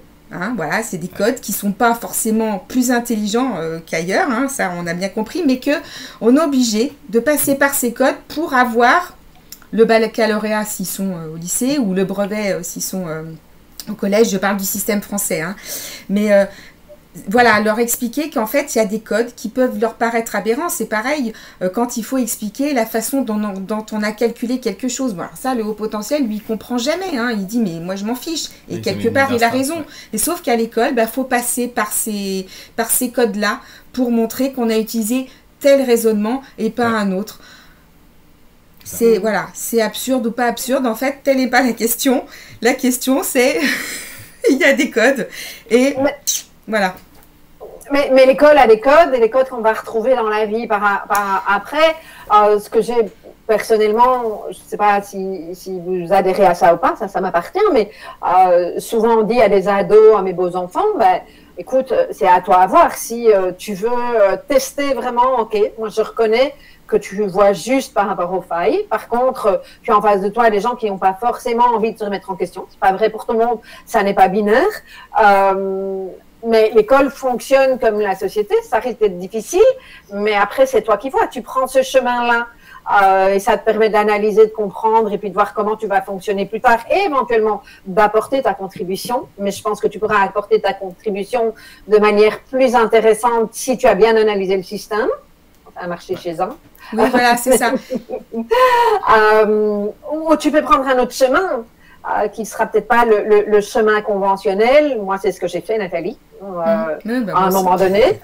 Speaker 3: Voilà, c'est des codes qui sont pas forcément plus intelligents qu'ailleurs, ça on a bien compris, mais qu'on est obligé de passer par ces codes pour avoir le baccalauréat s'ils sont au lycée ou le brevet s'ils sont au collège. Je parle du système français, mais voilà, leur expliquer qu'en fait, il y a des codes qui peuvent leur paraître aberrants. C'est pareil quand il faut expliquer la façon dont on a calculé quelque chose. Bon, alors ça, le haut potentiel, lui, il comprend jamais. Il dit, mais moi, je m'en fiche. Et quelque part, il a raison. Et sauf qu'à l'école, faut passer par ces codes-là pour montrer qu'on a utilisé tel raisonnement et pas un autre. C'est absurde ou pas absurde. En fait, telle n'est pas la question. La question, c'est il y a des codes. Et voilà.
Speaker 1: Mais l'école a des codes, et les codes qu'on va retrouver dans la vie après. Ce que j'ai personnellement, je ne sais pas si vous adhérez à ça ou pas, ça m'appartient, mais souvent on dit à des ados, à mes beaux enfants, écoute, c'est à toi à voir. Si tu veux tester vraiment, ok, moi je reconnais que tu vois juste par rapport aux failles. Par contre, tu as en face de toi des gens qui n'ont pas forcément envie de se remettre en question. C'est pas vrai pour tout le monde, ça n'est pas binaire. Mais l'école fonctionne comme la société, ça risque d'être difficile, mais après, c'est toi qui vois. Tu prends ce chemin-là et ça te permet d'analyser, de comprendre et puis de voir comment tu vas fonctionner plus tard et éventuellement d'apporter ta contribution. Mais je pense que tu pourras apporter ta contribution de manière plus intéressante si tu as bien analysé le système. Un marché chez un.
Speaker 3: Oui, voilà, c'est ça.
Speaker 1: Ou tu peux prendre un autre chemin qui ne sera peut-être pas le chemin conventionnel. Moi, c'est ce que j'ai fait, Nathalie. À un moment donné,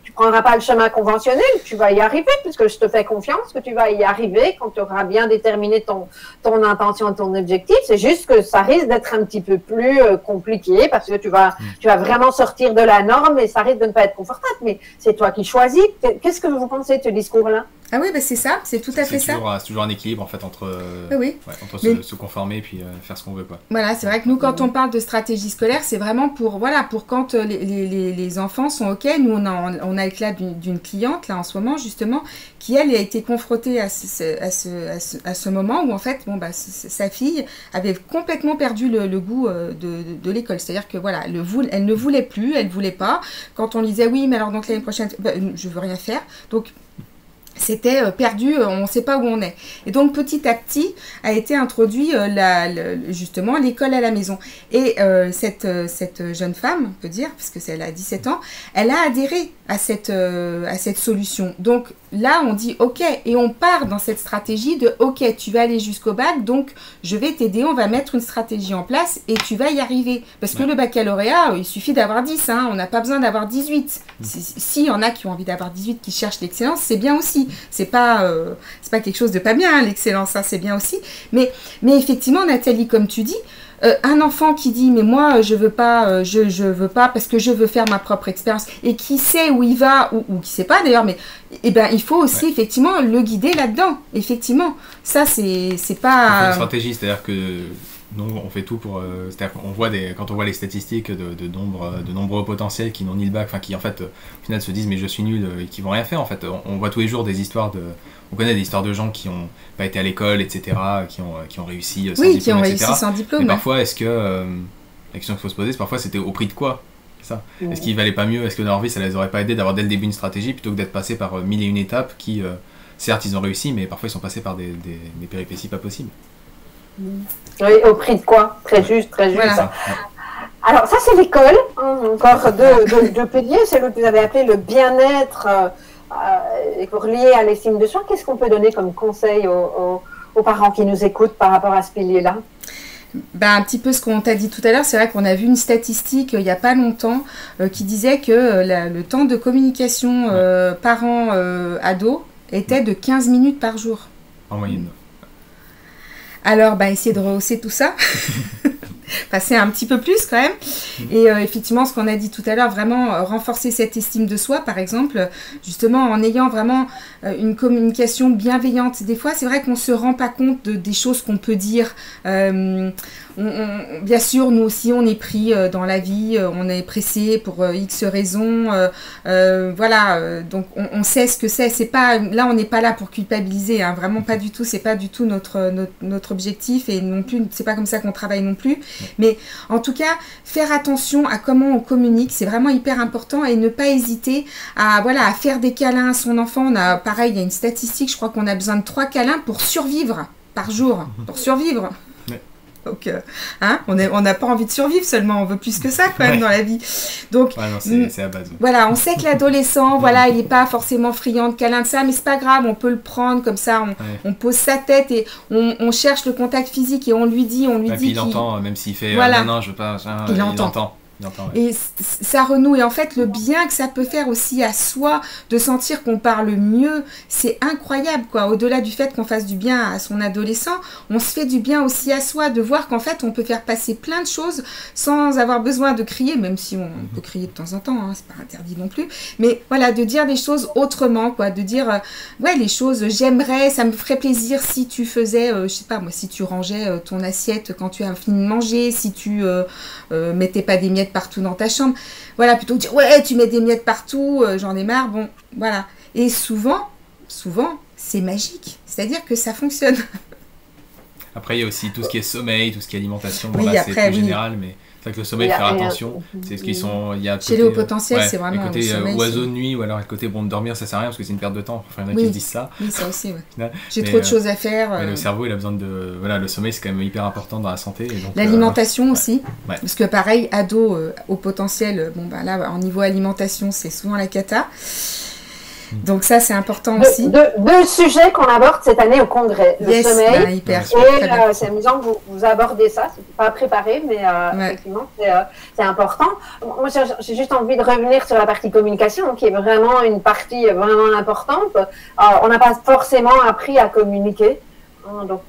Speaker 1: tu ne prendras pas le chemin conventionnel, tu vas y arriver, puisque je te fais confiance que tu vas y arriver quand tu auras bien déterminé ton intention et ton objectif. C'est juste que ça risque d'être un petit peu plus compliqué, parce que tu vas vraiment sortir de la norme et ça risque de ne pas être confortable, mais c'est toi qui choisis. Qu'est-ce que vous pensez de ce discours-là?
Speaker 3: Ah oui, c'est ça, c'est tout à fait ça.
Speaker 2: C'est toujours un équilibre en fait entre se conformer et puis faire ce qu'on veut, quoi.
Speaker 3: Voilà, c'est vrai que nous, quand on parle de stratégie scolaire, c'est vraiment pour quand les enfants sont OK. Nous, on a éclat d'une cliente là en ce moment justement qui elle a été confrontée à ce moment où en fait sa fille avait complètement perdu le goût de l'école. C'est-à-dire que voilà, elle ne voulait plus, elle voulait pas. Quand on lui disait oui, mais alors donc l'année prochaine, je veux rien faire. Donc c'était perdu, on ne sait pas où on est. Et donc petit à petit a été introduit justement l'école à la maison. Et cette jeune femme, on peut dire, puisque elle a 17 ans, elle a adhéré à cette solution. Donc là, on dit ok, et on part dans cette stratégie de ok, tu vas aller jusqu'au bac, donc je vais t'aider, on va mettre une stratégie en place et tu vas y arriver. Parce que le baccalauréat, il suffit d'avoir 10, hein, on n'a pas besoin d'avoir 18. S'il y en a qui ont envie d'avoir 18, qui cherchent l'excellence, c'est bien aussi. C'est pas quelque chose de pas bien, hein, l'excellence, ça c'est bien aussi. Mais effectivement, Nathalie, comme tu dis, un enfant qui dit mais moi je veux pas parce que je veux faire ma propre expérience et qui sait où il va ou qui sait pas d'ailleurs, mais il faut aussi effectivement le guider là-dedans. Effectivement, ça c'est pas
Speaker 2: une stratégie, c'est-à-dire que nous on fait tout pour c'est-à-dire qu'on voit quand on voit les statistiques de nombreux potentiels qui n'ont ni le bac, enfin qui en fait au final se disent mais je suis nul et qui vont rien faire en fait. On voit tous les jours des histoires on connaît des histoires de gens qui n'ont pas été à l'école, etc., qui ont réussi sans diplôme,
Speaker 3: qui ont réussi
Speaker 2: etc.
Speaker 3: sans diplôme.
Speaker 2: Mais parfois, est-ce que la question qu'il faut se poser, c'est parfois c'était au prix de quoi, ça. Est-ce qu'il valait pas mieux, est-ce que dans leur vie ça les aurait pas aidés d'avoir dès le début une stratégie plutôt que d'être passé par 1001 étapes qui, certes, ils ont réussi, mais parfois ils sont passés par des péripéties pas possibles.
Speaker 1: Oui, au prix de quoi? Très juste, très juste.
Speaker 3: Voilà.
Speaker 1: Alors ça c'est l'école, hein, encore deux piliers, celui que vous avez appelé le bien-être lié à l'estime de soi. Qu'est-ce qu'on peut donner comme conseil aux parents qui nous écoutent par rapport à ce pilier-là?
Speaker 3: Un petit peu ce qu'on t'a dit tout à l'heure, c'est vrai qu'on a vu une statistique il n'y a pas longtemps qui disait que le temps de communication parents-ados était de 15 minutes par jour.
Speaker 2: En moyenne.
Speaker 3: Alors, essayer de rehausser tout ça, passer un petit peu plus quand même. Et effectivement, ce qu'on a dit tout à l'heure, vraiment renforcer cette estime de soi, par exemple, justement en ayant vraiment une communication bienveillante. Des fois, c'est vrai qu'on ne se rend pas compte des choses qu'on peut dire. Bien sûr, nous aussi, on est pris dans la vie, on est pressé pour X raisons. Voilà, donc on sait ce que c'est. C'est pas, là, on n'est pas là pour culpabiliser, hein, vraiment pas du tout. C'est pas du tout notre objectif et non plus, c'est pas comme ça qu'on travaille non plus. Mais en tout cas, faire attention à comment on communique, c'est vraiment hyper important et ne pas hésiter à faire des câlins à son enfant. Pareil, il y a une statistique, je crois qu'on a besoin de 3 câlins pour survivre par jour, pour survivre. Donc, on n'a pas envie de survivre seulement, on veut plus que ça quand même dans la vie. Donc,
Speaker 2: c'est à base.
Speaker 3: Voilà, on sait que l'adolescent, il n'est pas forcément friand de câlins de ça, mais c'est pas grave, on peut le prendre comme ça, on pose sa tête et on cherche le contact physique et on lui dit.
Speaker 2: Puis il entend, même s'il fait non, je veux pas,
Speaker 3: il entend.
Speaker 2: Ouais.
Speaker 3: Et ça renoue. Et en fait, le bien que ça peut faire aussi à soi, de sentir qu'on parle mieux, c'est incroyable, quoi. Au-delà du fait qu'on fasse du bien à son adolescent, on se fait du bien aussi à soi, de voir qu'en fait, on peut faire passer plein de choses sans avoir besoin de crier, même si on peut crier de temps en temps, hein, c'est pas interdit non plus. Mais voilà, de dire des choses autrement, quoi. De dire, les choses, j'aimerais, ça me ferait plaisir si tu faisais, je sais pas moi, si tu rangeais ton assiette quand tu as fini de manger, si tu mettais pas des miettes partout dans ta chambre, voilà, plutôt que de dire tu mets des miettes partout, j'en ai marre, bon, voilà. Et souvent c'est magique, c'est-à-dire que ça fonctionne.
Speaker 2: Après il y a aussi tout ce qui est sommeil, tout ce qui est alimentation, c'est plus général, mais c'est vrai que le sommeil, faire attention, c'est ce qu'ils sont, il y a
Speaker 3: chez les hauts potentiels, c'est vraiment
Speaker 2: le côté oiseau de nuit, ou alors le côté de dormir, ça sert à rien parce que c'est une perte de temps, enfin il y en a qui se disent ça.
Speaker 3: Oui, ça aussi, j'ai trop de choses à faire.
Speaker 2: Le cerveau, il a besoin de, le sommeil, c'est quand même hyper important dans la santé.
Speaker 3: L'alimentation aussi, parce que pareil, ado au potentiel, là, en niveau alimentation, c'est souvent la cata. Donc ça, c'est important aussi.
Speaker 1: Deux sujets qu'on aborde cette année au congrès. Le sommeil. Et c'est amusant que vous abordez ça. C'est pas préparé, mais effectivement, c'est important. Moi, j'ai juste envie de revenir sur la partie communication, qui est vraiment une partie vraiment importante. On n'a pas forcément appris à communiquer. Donc,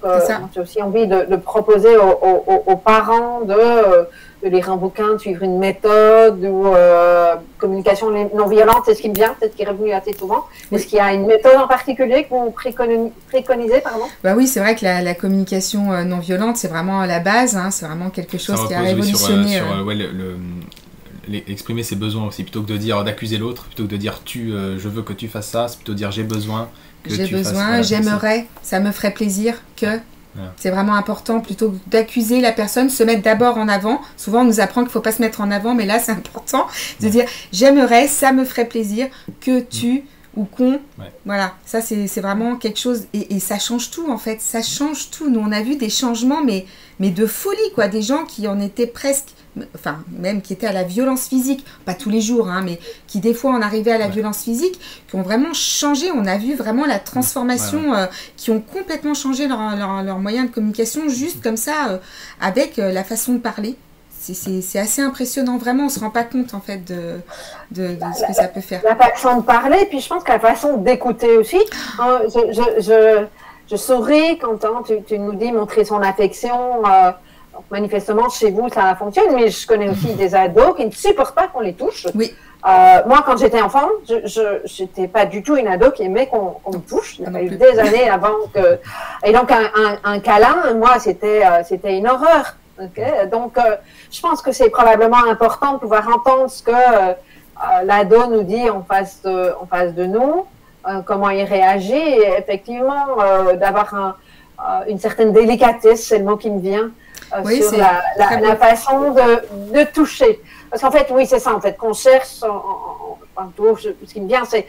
Speaker 1: j'ai aussi envie de proposer aux parents de lire un bouquin, de suivre une méthode ou communication non violente, c'est ce qui me vient, peut-être qui est revenu assez souvent. Est-ce qu'il y a une méthode en particulier que vous préconisez, pardon?
Speaker 3: Oui, c'est vrai que la communication non violente, c'est vraiment la base, hein, c'est vraiment quelque chose qui a révolutionné.
Speaker 2: Exprimer ses besoins aussi, plutôt que de dire d'accuser l'autre, plutôt que de dire je veux que tu fasses ça, c'est plutôt de dire j'ai besoin.
Speaker 3: J'aimerais, ça me ferait plaisir que... C'est vraiment important, plutôt que d'accuser la personne, se mettre d'abord en avant. Souvent, on nous apprend qu'il ne faut pas se mettre en avant, mais là, c'est important de dire « J'aimerais, ça me ferait plaisir que tu… » ou con.
Speaker 2: Ouais.
Speaker 3: Voilà, ça c'est vraiment quelque chose, et ça change tout en fait, ça change tout. Nous on a vu des changements, mais de folie quoi, des gens qui en étaient presque, enfin même qui étaient à la violence physique, pas tous les jours, hein, mais qui des fois en arrivaient à la violence physique, qui ont vraiment changé. On a vu vraiment la transformation, qui ont complètement changé leur moyen de communication, juste comme ça, avec la façon de parler. C'est assez impressionnant, vraiment, on ne se rend pas compte en fait de ce que ça peut faire.
Speaker 1: La façon de parler, puis je pense que la façon d'écouter aussi. Je souris quand tu nous dis montrer son affection. Donc manifestement, chez vous, ça fonctionne, mais je connais aussi des ados qui ne supportent pas qu'on les touche.
Speaker 3: Oui.
Speaker 1: Moi, quand j'étais enfant, je n'étais pas du tout une ado qui aimait qu'on me touche. Il y a eu des années avant que... Et donc, un câlin, moi, c'était une horreur. Okay? Donc, je pense que c'est probablement important de pouvoir entendre ce que l'ado nous dit en face de nous, comment il réagit, et effectivement, d'avoir une certaine délicatesse, c'est le mot qui me vient, sur la façon de toucher. Parce qu'en fait, oui, c'est ça, en fait, qu'on cherche, ce qui me vient, c'est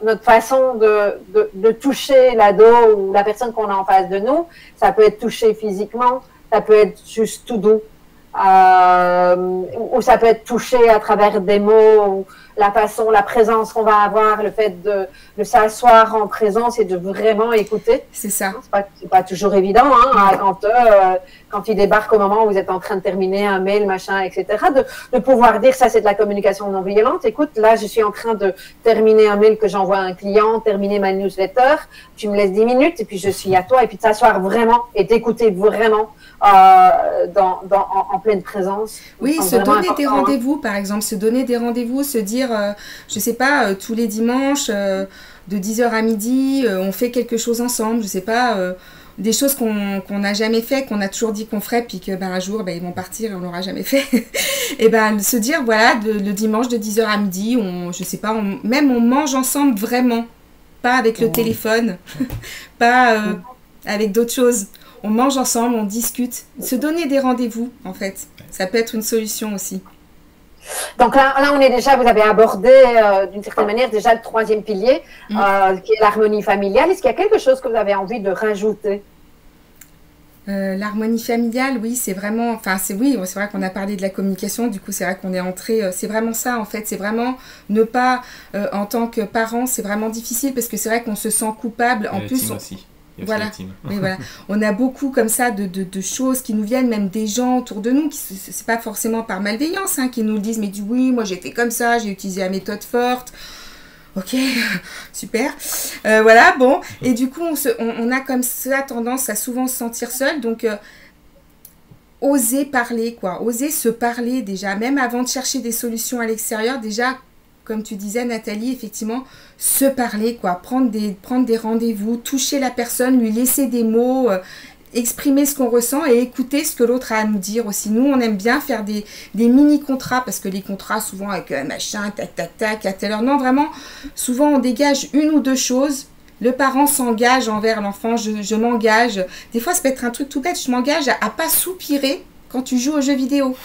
Speaker 1: notre façon de toucher l'ado ou la personne qu'on a en face de nous. Ça peut être touché physiquement, ça peut être juste tout doux, ou ça peut être touché à travers des mots, ou la présence qu'on va avoir, le fait de s'asseoir en présence et de vraiment écouter.
Speaker 3: C'est ça.
Speaker 1: C'est pas toujours évident, hein, quand il débarque au moment où vous êtes en train de terminer un mail, machin, etc., de pouvoir dire, ça c'est de la communication non violente. Écoute, là je suis en train de terminer un mail que j'envoie à un client, terminer ma newsletter, tu me laisses 10 minutes et puis je suis à toi, et puis de s'asseoir vraiment et d'écouter vraiment en pleine présence.
Speaker 3: Oui, se donner des rendez-vous, par exemple, se donner des rendez-vous, se dire, je sais pas, tous les dimanches, de 10h à midi, on fait quelque chose ensemble, je sais pas, des choses qu'on n'a jamais fait, qu'on a toujours dit qu'on ferait, puis que un jour, ils vont partir et on l'aura jamais fait. Et se dire, voilà, le dimanche de 10h à midi, je sais pas, on mange ensemble vraiment, pas avec le téléphone, pas avec d'autres choses. On mange ensemble, on discute. Se donner des rendez-vous, en fait. Ça peut être une solution aussi.
Speaker 1: Donc là, on est déjà, vous avez abordé d'une certaine manière déjà le 3e pilier, qui est l'harmonie familiale. Est-ce qu'il y a quelque chose que vous avez envie de rajouter?
Speaker 3: L'harmonie familiale, oui, c'est vraiment... Enfin, c'est vrai qu'on a parlé de la communication, du coup, c'est vrai qu'on est entré... c'est vraiment ça, en fait. C'est vraiment ne pas... en tant que parent, c'est vraiment difficile, parce que c'est vrai qu'on se sent coupable. En plus,
Speaker 2: aussi.
Speaker 3: Voilà. Oui, voilà. On a beaucoup comme ça de choses qui nous viennent, même des gens autour de nous, c'est pas forcément par malveillance, hein, qui nous le disent, mais oui, moi j'ai fait comme ça, j'ai utilisé la méthode forte. Ok, super. Voilà, bon. Et du coup, on a comme ça tendance à souvent se sentir seul, donc oser parler, quoi. Oser se parler déjà, même avant de chercher des solutions à l'extérieur, déjà. Comme tu disais, Nathalie, effectivement, se parler, quoi, prendre des rendez-vous, toucher la personne, lui laisser des mots, exprimer ce qu'on ressent et écouter ce que l'autre a à nous dire aussi. Nous, on aime bien faire des mini-contrats, parce que les contrats, souvent avec machin, tac, tac, tac, à telle heure. Non, vraiment, souvent, on dégage une ou deux choses. Le parent s'engage envers l'enfant, je m'engage. Des fois, ça peut être un truc tout bête, je m'engage à pas soupirer quand tu joues aux jeux vidéo.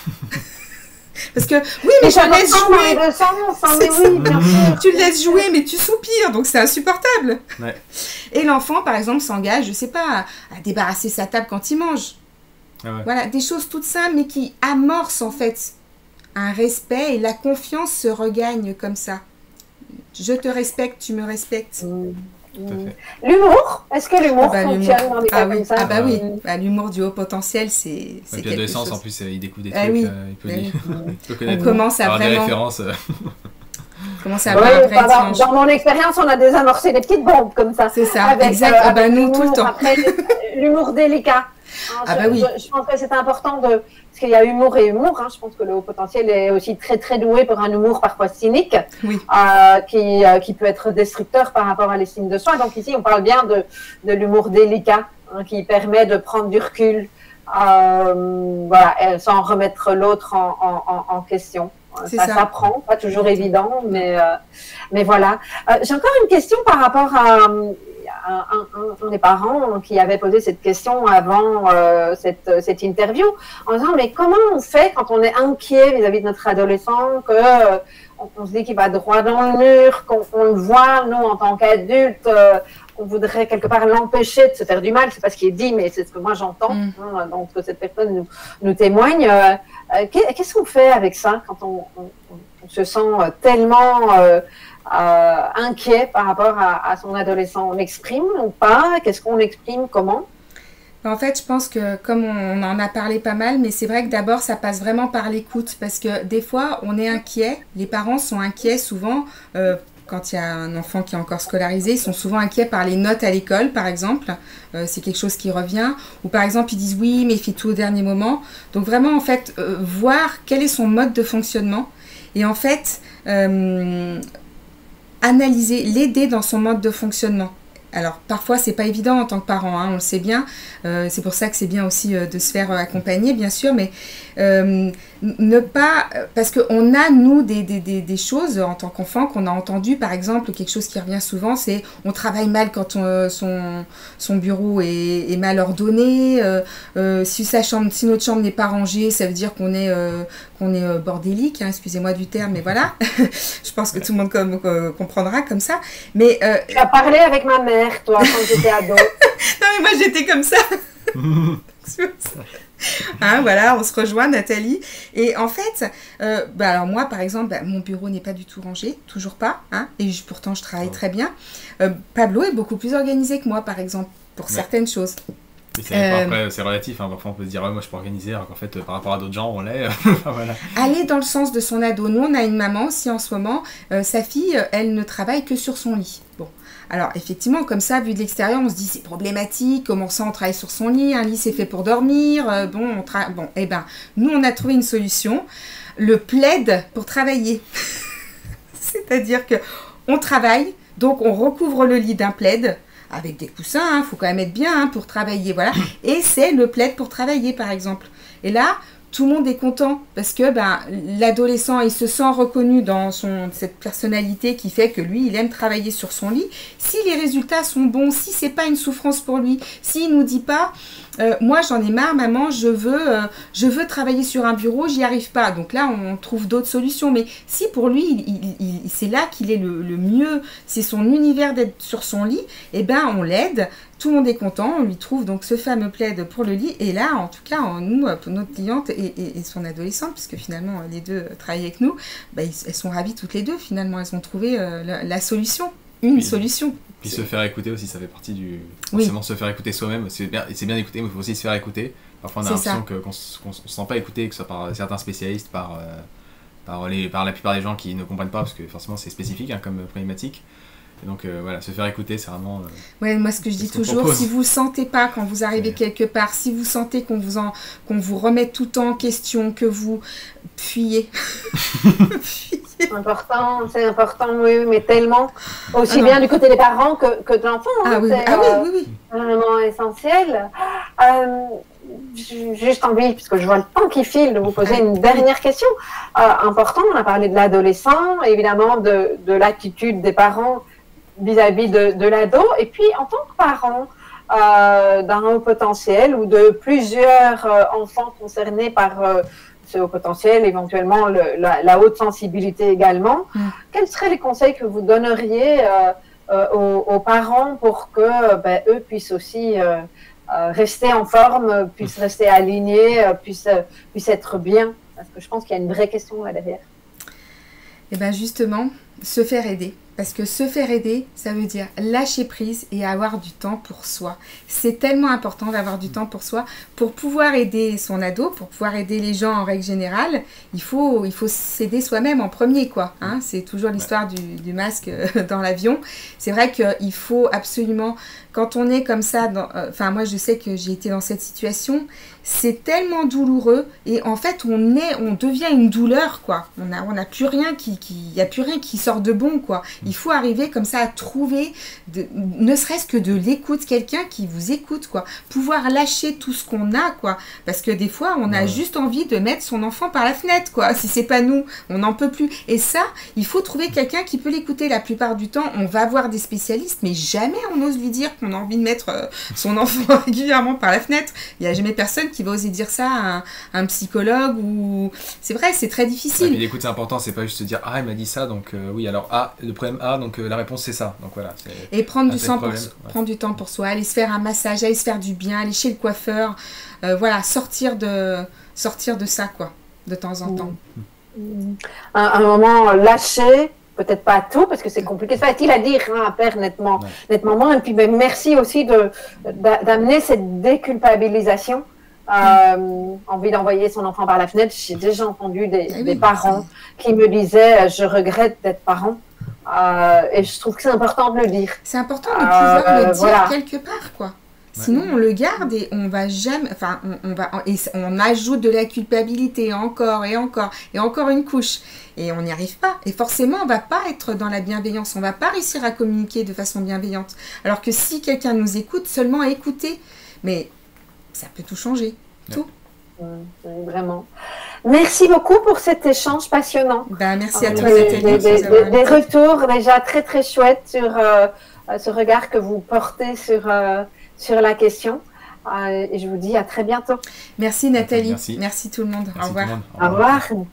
Speaker 3: Parce que, oui, mais je laisse jouer. Tu le laisses jouer, mais tu soupires, donc c'est insupportable.
Speaker 2: Ouais.
Speaker 3: Et l'enfant, par exemple, s'engage, je sais pas, à débarrasser sa table quand il mange.
Speaker 2: Ah ouais.
Speaker 3: Voilà, des choses toutes simples, mais qui amorcent en fait un respect, et la confiance se regagne comme ça. Je te respecte, tu me respectes.
Speaker 1: L'humour, est-ce que l'humour fonctionne dans des cas comme ça?
Speaker 3: Ah bah oui, l'humour du haut potentiel, c'est quelque
Speaker 2: l'adolescence,
Speaker 3: chose.
Speaker 2: En plus, il découvre des trucs, il peut connaître.
Speaker 3: On commence à
Speaker 2: des références.
Speaker 3: Commence à avoir un vrai échange.
Speaker 1: Dans mon expérience, on a désamorcé des petites bombes comme ça.
Speaker 3: C'est ça, exact. Nous, tout le temps.
Speaker 1: Après, l'humour délicat.
Speaker 3: Oui.
Speaker 1: Je pense que c'est important parce qu'il y a humour et humour. Je pense que le haut potentiel est aussi très très doué pour un humour parfois cynique,
Speaker 3: oui.
Speaker 1: qui peut être destructeur par rapport à l'estime de soi. Donc ici, on parle bien de l'humour délicat, qui permet de prendre du recul, voilà, sans remettre l'autre en question. Ça s'apprend, pas toujours évident, mais voilà. J'ai encore une question par rapport à un des parents qui avait posé cette question avant cette interview, en disant, mais comment on fait quand on est inquiet vis-à-vis de notre adolescent, que on se dit qu'il va droit dans le mur, qu'on le voit, nous, en tant qu'adultes, qu'on voudrait quelque part l'empêcher de se faire du mal. C'est pas ce qui est dit, mais c'est ce que moi j'entends, donc que cette personne nous témoigne. Qu'est-ce qu'on fait avec ça quand on se sent tellement inquiet par rapport à son adolescent? On exprime ou pas? Qu'est-ce qu'on exprime? Comment?
Speaker 3: En fait, je pense que, comme on en a parlé pas mal, mais c'est vrai que d'abord, ça passe vraiment par l'écoute, parce que des fois, on est inquiet, les parents sont inquiets souvent, quand il y a un enfant qui est encore scolarisé, ils sont souvent inquiets par les notes à l'école, par exemple, c'est quelque chose qui revient, ou par exemple, ils disent oui, mais il fait tout au dernier moment. Donc vraiment, en fait, voir quel est son mode de fonctionnement, et en fait, analyser, l'aider dans son mode de fonctionnement. Alors, parfois, c'est pas évident en tant que parent, hein, on le sait bien. C'est pour ça que c'est bien aussi de se faire accompagner, bien sûr, mais ne pas... Parce qu'on a, nous, des choses en tant qu'enfant qu'on a entendues. Par exemple, quelque chose qui revient souvent, c'est on travaille mal quand son bureau est mal ordonné. Si notre chambre n'est pas rangée, ça veut dire qu'on est bordélique, hein, excusez-moi du terme, mais voilà. Je pense que tout le monde comprendra comme ça. Mais,
Speaker 1: tu as parlé avec ma mère, toi, quand j'étais ado.
Speaker 3: Non, mais moi, j'étais comme ça. Hein, voilà, on se rejoint, Nathalie. Et en fait, alors moi, par exemple, mon bureau n'est pas du tout rangé, toujours pas. Hein, et pourtant, je travaille très bien. Pablo est beaucoup plus organisé que moi, par exemple, pour certaines choses.
Speaker 2: Après, c'est relatif, hein. Parfois on peut se dire moi je peux organiser, alors qu'en fait par rapport à d'autres gens on l'est. Voilà.
Speaker 3: Aller dans le sens de son ado. Nous on a une maman aussi en ce moment, sa fille elle ne travaille que sur son lit. Bon, alors effectivement comme ça vu de l'extérieur on se dit c'est problématique, comment ça on travaille sur son lit, un lit c'est fait pour dormir, nous on a trouvé une solution, le plaid pour travailler. C'est-à-dire que on travaille, donc on recouvre le lit d'un plaid, avec des coussins, hein, faut quand même être bien hein, pour travailler, voilà. Et c'est le plaid pour travailler, par exemple. Et là, tout le monde est content parce que l'adolescent, il se sent reconnu dans cette personnalité qui fait que lui, il aime travailler sur son lit. Si les résultats sont bons, si c'est pas une souffrance pour lui, s'il nous dit pas, moi j'en ai marre, maman, je veux travailler sur un bureau, j'y arrive pas. Donc là, on trouve d'autres solutions. Mais si pour lui, c'est là qu'il est le mieux, c'est son univers d'être sur son lit, eh ben on l'aide. Tout le monde est content, on lui trouve donc ce fameux plaid pour le lit. Et là, en tout cas, nous, pour notre cliente et son adolescente, puisque finalement les deux travaillent avec nous, elles sont ravies toutes les deux. Finalement, elles ont trouvé la solution, solution.
Speaker 2: Puis se faire écouter aussi, ça fait partie du... Forcément, se faire écouter soi-même, c'est bien d'écouter, mais il faut aussi se faire écouter. Parfois, on a l'impression qu'on ne se sent pas écouté, que ce soit par certains spécialistes, par la plupart des gens qui ne comprennent pas, parce que forcément, c'est spécifique hein, comme problématique. Et donc voilà, se faire écouter, c'est vraiment...
Speaker 3: moi ce que je dis toujours, si vous ne sentez pas quand vous arrivez quelque part, si vous sentez qu'on vous remet tout en question, que vous fuyez.
Speaker 1: C'est important, oui, mais tellement, aussi bien du côté des parents que de l'enfant.
Speaker 3: Ah,
Speaker 1: hein,
Speaker 3: oui.
Speaker 1: Un élément essentiel. Juste envie, puisque je vois le temps qui file, de vous poser une dernière question. Important, on a parlé de l'adolescent, évidemment de l'attitude des parents vis-à-vis de l'ado, et puis en tant que parent d'un haut potentiel ou de plusieurs enfants concernés par ce haut potentiel, éventuellement la haute sensibilité également, quels seraient les conseils que vous donneriez aux parents pour que eux puissent aussi rester en forme, puissent rester alignés, puissent être bien? Parce que je pense qu'il y a une vraie question là derrière.
Speaker 3: Et bien justement, se faire aider. Parce que se faire aider, ça veut dire lâcher prise et avoir du temps pour soi. C'est tellement important d'avoir du temps pour soi. Pour pouvoir aider son ado, pour pouvoir aider les gens en règle générale, il faut s'aider soi-même en premier, quoi. Hein, c'est toujours l'histoire du masque dans l'avion. C'est vrai qu'il faut absolument... Quand on est comme ça, moi je sais que j'ai été dans cette situation, c'est tellement douloureux et en fait on devient une douleur, quoi. On n'a plus rien y a plus rien qui sort de bon, quoi. Il faut arriver comme ça à trouver, ne serait-ce que de l'écoute, quelqu'un qui vous écoute, quoi. Pouvoir lâcher tout ce qu'on a, quoi. Parce que des fois, on a juste envie de mettre son enfant par la fenêtre, quoi. Si c'est pas nous, on n'en peut plus. Et ça, il faut trouver quelqu'un qui peut l'écouter. La plupart du temps, on va voir des spécialistes, mais jamais on ose lui dire qu'on a envie de mettre son enfant régulièrement par la fenêtre. Il n'y a jamais personne qui va oser dire ça à un psychologue ou... C'est vrai, c'est très difficile.
Speaker 2: Ouais, l'écoute, c'est important, c'est pas juste se dire ah, elle m'a dit ça, donc oui, alors ah, le problème A, donc la réponse c'est ça. Donc voilà.
Speaker 3: Et prendre du temps pour soi, aller se faire un massage, aller se faire du bien, aller chez le coiffeur, voilà, sortir de ça, quoi, de temps en temps.
Speaker 1: Un moment lâché, peut-être pas tout, parce que c'est compliqué. C'est facile à dire, hein, à faire nettement moins. Et puis, merci aussi d'amener cette déculpabilisation. Envie d'envoyer son enfant par la fenêtre. J'ai déjà entendu des parents qui me disaient je regrette d'être parent. Et je trouve que c'est important de le dire.
Speaker 3: C'est important de pouvoir le dire quelque part, quoi. Sinon, on le garde et on va jamais. Enfin, on ajoute de la culpabilité encore et encore et encore une couche. Et on n'y arrive pas. Et forcément, on va pas être dans la bienveillance. On va pas réussir à communiquer de façon bienveillante. Alors que si quelqu'un nous écoute, seulement à écouter. Mais ça peut tout changer. Tout.
Speaker 1: Vraiment. Merci beaucoup pour cet échange passionnant.
Speaker 3: Merci à toi, Nathalie.
Speaker 1: Des retours déjà très très chouettes sur ce regard que vous portez sur la question. Et je vous dis à très bientôt.
Speaker 3: Merci Nathalie. Merci tout le monde. Au revoir.
Speaker 1: Au revoir.